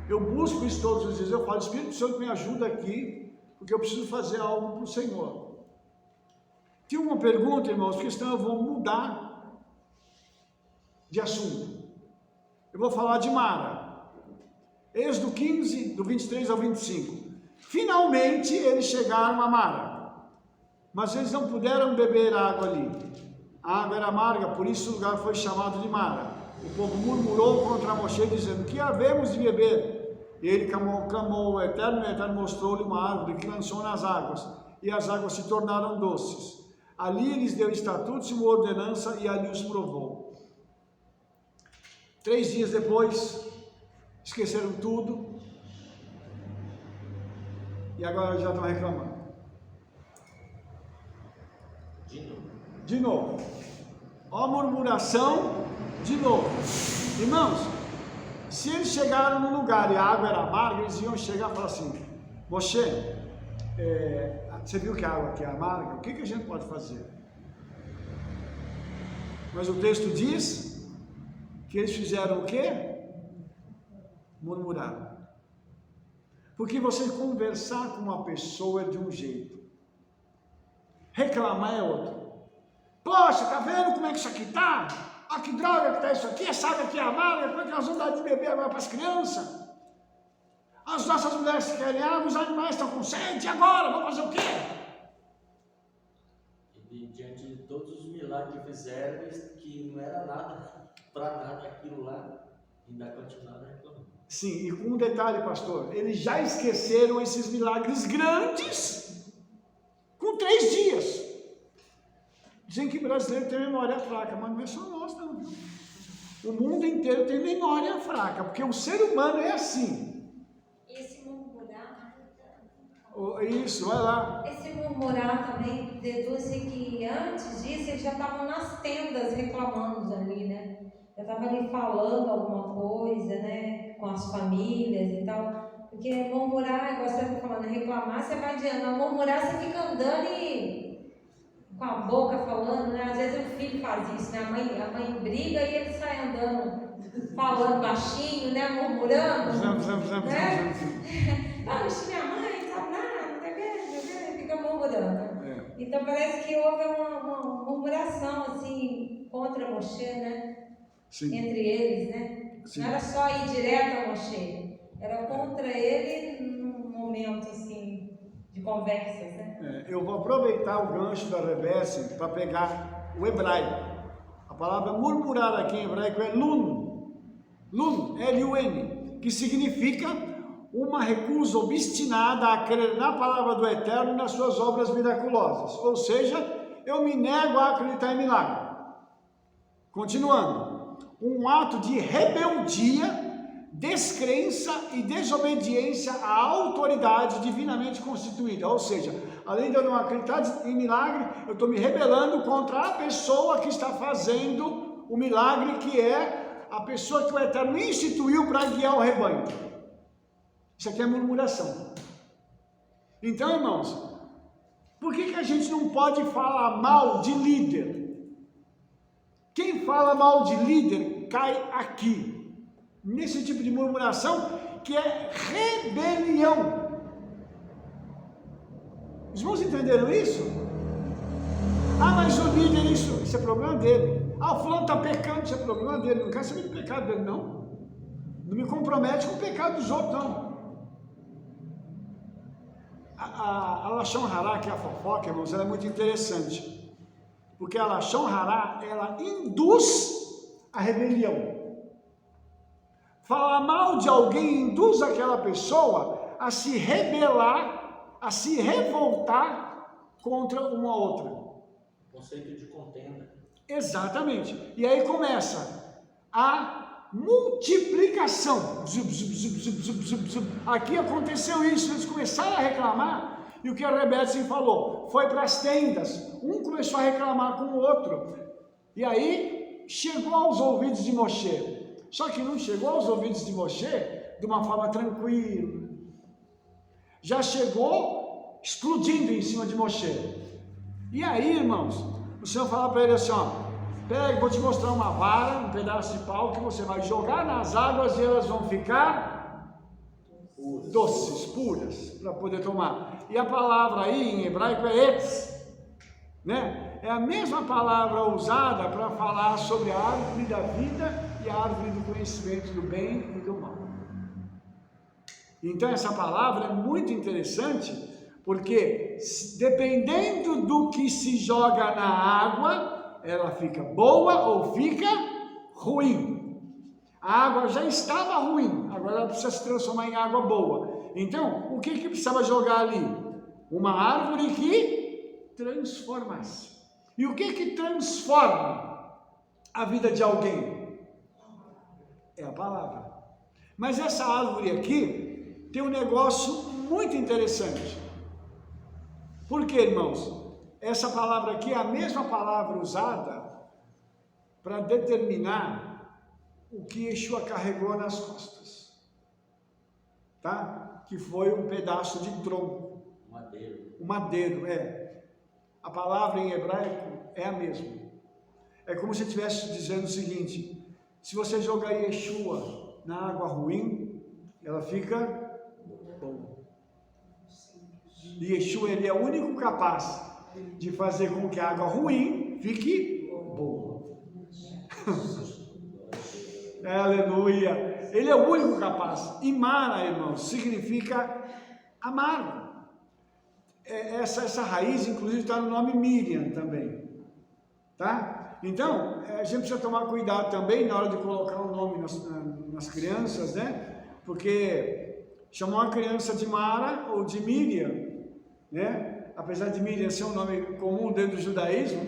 [SPEAKER 1] eu busco isso todos os dias, eu falo, Espírito Santo me ajuda aqui, porque eu preciso fazer algo para o Senhor. Tinha uma pergunta, irmãos, porque senão eu vou mudar de assunto. Eu vou falar de Mara, Êxodo 15, do 23 ao 25. Finalmente eles chegaram a Mara, mas eles não puderam beber água ali. A água era amarga, por isso o lugar foi chamado de Mara. O povo murmurou contra Moshe, dizendo: que havemos de beber? E ele clamou ao Eterno, e o Eterno mostrou-lhe uma árvore que lançou nas águas, e as águas se tornaram doces. Ali lhes deu estatutos e uma ordenança, e ali os provou. 3 dias depois, esqueceram tudo, e agora já estão reclamando. De novo. Ó, murmuração, de novo. Irmãos, se eles chegaram no lugar e a água era amarga, eles iam chegar e falar assim: Moshe, você viu que a água aqui é amarga? O que a gente pode fazer? Mas o texto diz que eles fizeram o quê? Murmuraram. Porque você conversar com uma pessoa é de um jeito, reclamar é outro. Poxa, tá vendo como é que isso aqui tá? Ah, que droga que tá isso aqui, essa água aqui é amarga, como é que nós vamos dar de beber agora para as crianças? As nossas mulheres querem água, os animais estão com sede, e agora? Vamos fazer o quê?
[SPEAKER 3] E diante de todos os milagres que fizeram, que não era nada, para nada aquilo lá, ainda continuaram reclamando.
[SPEAKER 1] Sim, e com um detalhe, pastor, eles já esqueceram esses milagres grandes com 3 dias. Dizem que brasileiro tem memória fraca, mas não é só nós não. O mundo inteiro tem memória fraca, porque o ser humano é assim.
[SPEAKER 2] Esse murmurar...
[SPEAKER 1] Isso, vai lá.
[SPEAKER 2] Esse murmurar também deduz que antes disso eles já estavam nas tendas reclamando ali, né? Já estavam ali falando alguma coisa, né? Com as famílias e tal. Porque murmurar, igual você está falando, reclamar, você vai adiantando. Murmurar, você fica andando e com a boca falando, né? Às vezes o filho faz isso, né? A mãe briga e ele sai andando, falando baixinho, né? Murmurando. Né? Ah, não minha mãe, sabe nada, não tá vendo? Fica murmurando.
[SPEAKER 1] É.
[SPEAKER 2] Então parece que houve uma murmuração assim contra Moshe, né?
[SPEAKER 1] Sim.
[SPEAKER 2] Entre eles, né?
[SPEAKER 1] Sim.
[SPEAKER 2] Não era só ir direto a Moshe, era contra ele num momento assim de conversas, né?
[SPEAKER 1] Eu vou aproveitar o gancho da Rebesse para pegar o hebraico. A palavra murmurar aqui em hebraico é lun. Lun, L-U-N, que significa uma recusa obstinada a crer na palavra do Eterno e nas suas obras miraculosas. Ou seja, eu me nego a acreditar em milagre. Continuando, um ato de rebeldia, descrença e desobediência à autoridade divinamente constituída. Ou seja, além de eu não acreditar em milagre, eu estou me rebelando contra a pessoa que está fazendo o milagre, que é a pessoa que o Eterno instituiu para guiar o rebanho. Isso aqui é murmuração. Então, irmãos, por que a gente não pode falar mal de líder? Quem fala mal de líder cai aqui, nesse tipo de murmuração, que é rebelião. Os irmãos entenderam isso? Ah, mas o líder, isso é problema dele. Ah, o fulano está pecando, isso é problema dele. Não quero saber do pecado dele, não. Não me compromete com o pecado dos outros, não. A Lashon Hará, que é a fofoca, irmãos, ela é muito interessante. Porque a Lashon Hará, ela induz a rebelião. Falar mal de alguém induz aquela pessoa a se rebelar, a se revoltar contra uma outra.
[SPEAKER 3] Conceito de contenda.
[SPEAKER 1] Exatamente. E aí começa a multiplicação. Aqui aconteceu isso, eles começaram a reclamar, e o que a Rebétzin falou? Foi para as tendas, um começou a reclamar com o outro, e aí chegou aos ouvidos de Moshe, só que não chegou aos ouvidos de Moshe de uma forma tranquila, já chegou explodindo em cima de Moshe. E aí, irmãos, o Senhor fala para ele assim, ó, pega, vou te mostrar uma vara, um pedaço de pau que você vai jogar nas águas e elas vão ficar doces, puras, para poder tomar. E a palavra aí em hebraico é etz, né? É a mesma palavra usada para falar sobre a árvore da vida e a árvore do conhecimento do bem e do mal. Então essa palavra é muito interessante, porque dependendo do que se joga na água, ela fica boa ou fica ruim. A água já estava ruim, agora ela precisa se transformar em água boa. Então, o que precisava jogar ali? Uma árvore que transformasse. E o que transforma a vida de alguém? É a palavra. Mas essa árvore aqui tem um negócio muito interessante. Por quê, irmãos? Essa palavra aqui é a mesma palavra usada para determinar o que Yeshua carregou nas costas, tá? Que foi um pedaço de tronco. O madeiro, é. A palavra em hebraico é a mesma. É como se estivesse dizendo o seguinte: se você jogar Yeshua na água ruim, ela fica boa. E Yeshua, ele é o único capaz de fazer com que a água ruim fique boa. Aleluia! Ele é o único capaz. E Mara, irmãos, significa amargo. Essa raiz, inclusive, está no nome Miriam também. Tá? Então, a gente precisa tomar cuidado também na hora de colocar o nome nas crianças, né? Porque chamar uma criança de Mara ou de Miriam, né? Apesar de Miriam ser um nome comum dentro do judaísmo,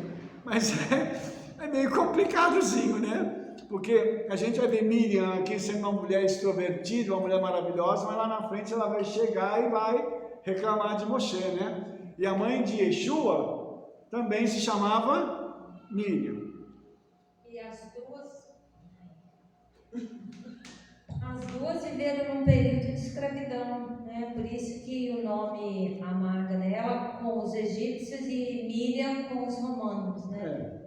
[SPEAKER 1] mas é meio complicadozinho, né? Porque a gente vai ver Miriam aqui sendo uma mulher extrovertida, uma mulher maravilhosa, mas lá na frente ela vai chegar e vai reclamar de Moshe, né? E a mãe de Yeshua também se chamava Miriam.
[SPEAKER 2] E as duas viveram num período de escravidão, né? Por isso que o nome amarga nela com os egípcios e Miriam com os romanos, né?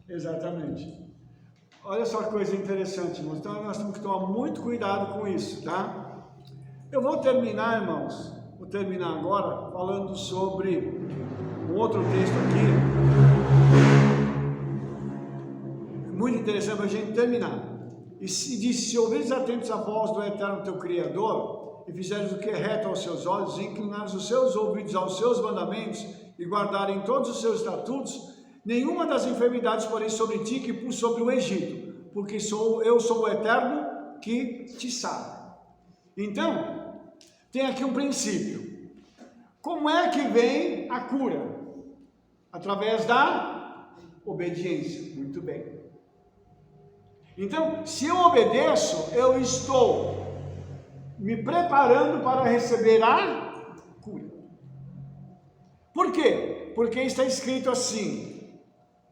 [SPEAKER 1] Exatamente. Olha só que coisa interessante, irmãos. Então nós temos que tomar muito cuidado com isso, tá? Eu vou terminar, irmãos. Vou terminar agora falando sobre um outro texto aqui, muito interessante para a gente terminar. E diz: se ouvides atentos à voz do Eterno teu Criador, e fizeres o que é reto aos seus olhos, e inclinares os seus ouvidos aos seus mandamentos, e guardarem todos os seus estatutos, nenhuma das enfermidades porém sobre ti que pus sobre o Egito, porque eu sou o Eterno que te sara. Então, tem aqui um princípio. Como é que vem a cura? Através da obediência. Muito bem. Então, se eu obedeço, eu estou me preparando para receber a cura. Por quê? Porque está escrito assim: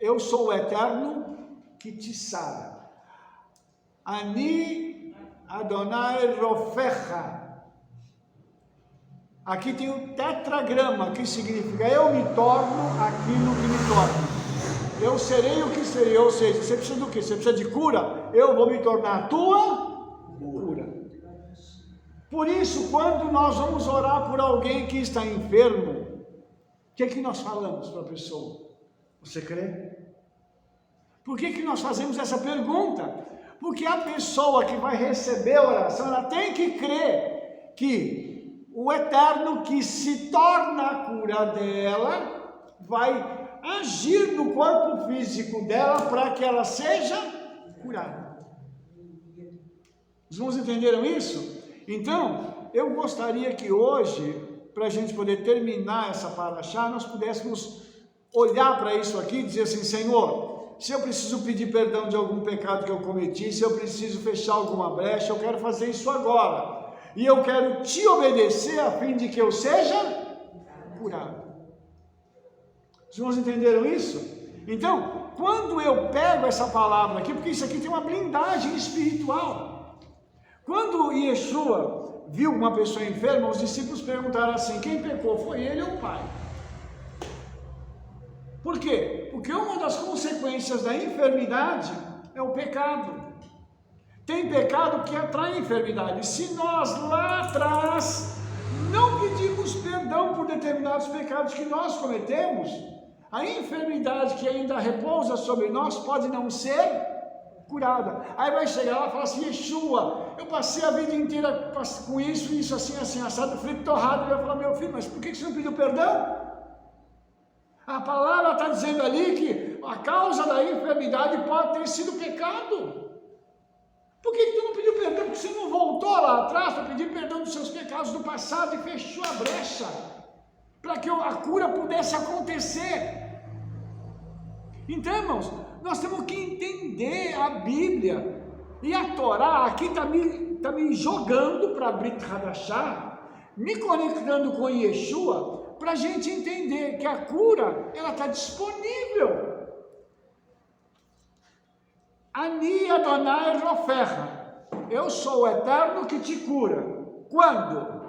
[SPEAKER 1] eu sou o Eterno que te sara. Ani Adonai Rofecha. Aqui tem o tetragrama, que significa eu me torno aquilo que me torno. Eu serei o que serei, ou seja, você precisa do quê? Você precisa de cura? Eu vou me tornar a tua cura. Por isso, quando nós vamos orar por alguém que está enfermo, o que é que nós falamos para a pessoa? Você crê? Por que nós fazemos essa pergunta? Porque a pessoa que vai receber a oração, ela tem que crer que o Eterno que se torna a cura dela vai agir no corpo físico dela para que ela seja curada. Os irmãos entenderam isso? Então, eu gostaria que hoje, para a gente poder terminar essa paraxá, nós pudéssemos olhar para isso aqui e dizer assim: Senhor, se eu preciso pedir perdão de algum pecado que eu cometi, se eu preciso fechar alguma brecha, eu quero fazer isso agora. E eu quero te obedecer a fim de que eu seja curado. Os irmãos entenderam isso? Então, quando eu pego essa palavra aqui, porque isso aqui tem uma blindagem espiritual. Quando Yeshua viu uma pessoa enferma, os discípulos perguntaram assim: quem pecou? Foi ele ou o pai? Por quê? Porque uma das consequências da enfermidade é o pecado. Tem pecado que atrai enfermidade. Se nós lá atrás não pedimos perdão por determinados pecados que nós cometemos, a enfermidade que ainda repousa sobre nós pode não ser curada. Aí vai chegar lá e falar assim: Yeshua, eu passei a vida inteira com isso, assim, assado, frito, torrado. Ele vai falar: meu filho, mas por que você não pediu perdão? A palavra está dizendo ali que a causa da enfermidade pode ter sido pecado. Por que tu não pediu perdão? Porque você não voltou lá atrás para pedir perdão dos seus pecados do passado e fechou a brecha para que a cura pudesse acontecer. Então, irmãos, nós temos que entender a Bíblia. E a Torá aqui está me jogando para a Brit Hadashah, me conectando com Yeshua, para a gente entender que a cura, ela está disponível. Ani Adonai Roferra, eu sou o Eterno que te cura. Quando?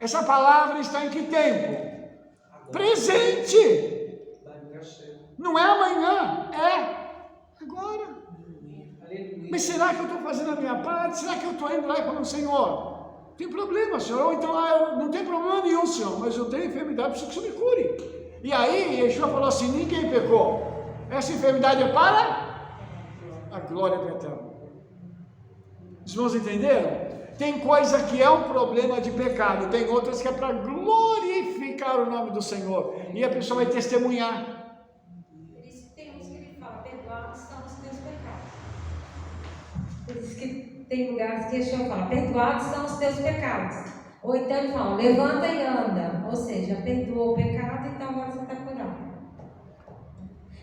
[SPEAKER 1] Essa palavra está em que tempo? Presente. Não é amanhã, é agora. Mas será que eu estou fazendo a minha parte? Será que eu estou indo lá e falando: Senhor, tem problema, Senhor? Ou então, não tem problema nenhum, Senhor, mas eu tenho enfermidade, preciso que o Senhor me cure. E aí Yeshua falou assim: ninguém pecou. Essa enfermidade é para a glória do Eterno. Os irmãos entenderam? Tem coisa que é um problema de pecado, tem outras que é para glorificar o nome do Senhor, e a pessoa vai testemunhar.
[SPEAKER 2] Por isso que tem uns que ele fala: perdoados são os teus pecados. Por isso que tem lugares que Yeshua fala: perdoados são os teus pecados. Ou então ele fala: levanta e anda. Ou seja, perdoou o pecado, então agora você está curado.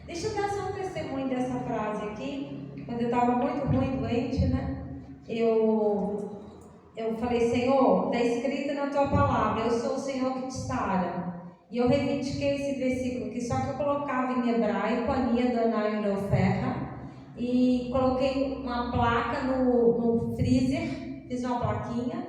[SPEAKER 2] Deixa eu dar só um testemunho dessa frase aqui. Quando eu estava muito ruim, doente, né? Eu falei: Senhor, está escrito na tua palavra, eu sou o Senhor que te sara. E eu reivindiquei esse versículo aqui, só que eu colocava em hebraico, Ani Adonai Roferra, e coloquei uma placa no freezer, fiz uma plaquinha,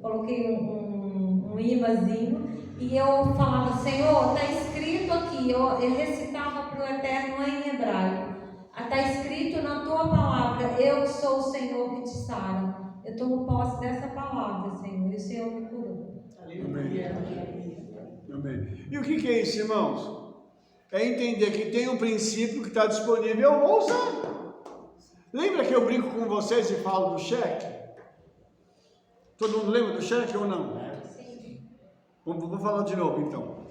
[SPEAKER 2] coloquei um imãzinho, e eu falava: Senhor, está escrito aqui, eu recitava para o Eterno em hebraico: está escrito na tua palavra, eu sou o Senhor que te sara. Eu tomo posse dessa palavra, Senhor, e o Senhor me curou.
[SPEAKER 1] Amém. Amém. E o que é isso, irmãos? É entender que tem um princípio que está disponível, eu vou usar. Lembra que eu brinco com vocês e falo do cheque? Todo mundo lembra do cheque ou não?
[SPEAKER 2] Sim.
[SPEAKER 1] Vou falar de novo então.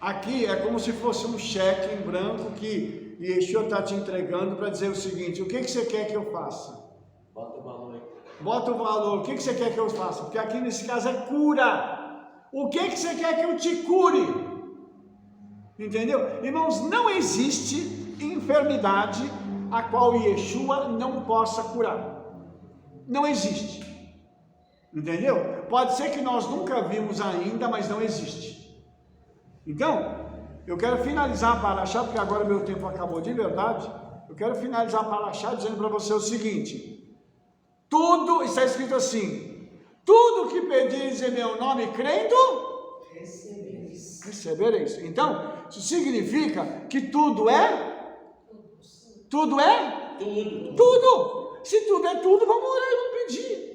[SPEAKER 1] Aqui é como se fosse um cheque em branco que Yeshua está te entregando para dizer o seguinte: o que você quer que eu faça?
[SPEAKER 3] Bota o valor aí.
[SPEAKER 1] Bota o valor, o que você quer que eu faça? Porque aqui nesse caso é cura. O que você quer que eu te cure? Entendeu? Irmãos, não existe enfermidade a qual Yeshua não possa curar. Não existe. Entendeu? Pode ser que nós nunca vimos ainda, mas não existe. Então, eu quero finalizar a Parashá, porque agora meu tempo acabou de verdade. Eu quero finalizar a Parashá dizendo para você o seguinte: tudo, está escrito assim: tudo que pedires em meu nome, crendo, recebereis. Então, isso significa que tudo é? Tudo é?
[SPEAKER 3] Tudo.
[SPEAKER 1] Tudo. Se tudo é tudo, vamos orar e vamos pedir.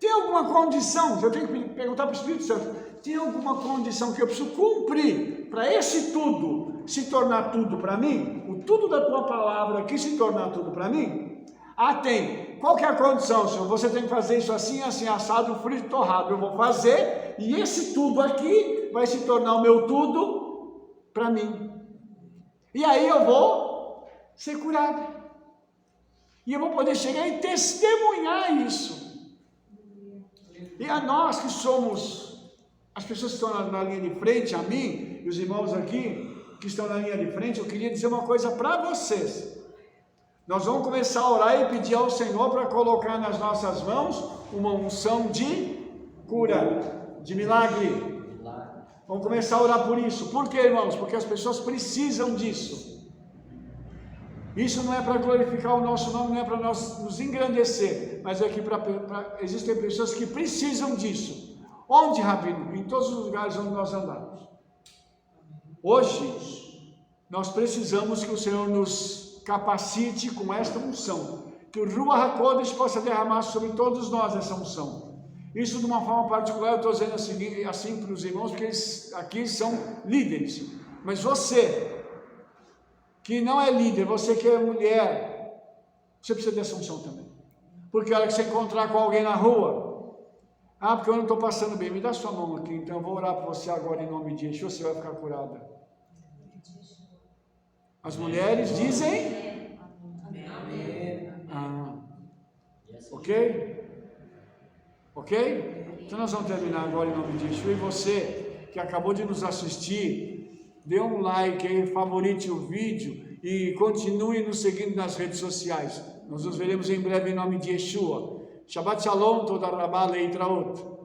[SPEAKER 1] Tem alguma condição? Eu tenho que perguntar para o Espírito Santo: tem alguma condição que eu preciso cumprir para esse tudo se tornar tudo para mim? O tudo da tua palavra aqui se tornar tudo para mim? Ah, tem. Qual que é a condição, Senhor? Você tem que fazer isso assim, assim, assado, frito, torrado. Eu vou fazer, e esse tudo aqui vai se tornar o meu tudo para mim. E aí eu vou ser curado. E eu vou poder chegar e testemunhar isso. E a nós que somos as pessoas que estão na linha de frente, a mim e os irmãos aqui, que estão na linha de frente, eu queria dizer uma coisa para vocês. Nós vamos começar a orar e pedir ao Senhor para colocar nas nossas mãos uma unção de cura, de milagre. Vamos começar a orar por isso. Por quê, irmãos? Porque as pessoas precisam disso. Isso não é para glorificar o nosso nome, não é para nós nos engrandecer, mas é que existem pessoas que precisam disso. Onde, Rabino? Em todos os lugares onde nós andamos. Hoje, nós precisamos que o Senhor nos capacite com esta unção, que o Ruach HaKodesh possa derramar sobre todos nós essa unção. Isso de uma forma particular, eu estou dizendo assim para os irmãos, porque eles aqui são líderes. Mas você, que não é líder, você que é mulher, você precisa dessa unção também. Porque a hora que você encontrar com alguém na rua, porque eu não estou passando bem, me dá sua mão aqui, então eu vou orar por você agora em nome de Jesus, você vai ficar curada. As mulheres dizem? Ok? Ok? Então nós vamos terminar agora em nome de Jesus. E você que acabou de nos assistir, dê um like aí, favorite o vídeo e continue nos seguindo nas redes sociais. Nós nos veremos em breve em nome de Yeshua. Shabbat Shalom, toda Rabá, Leitraot.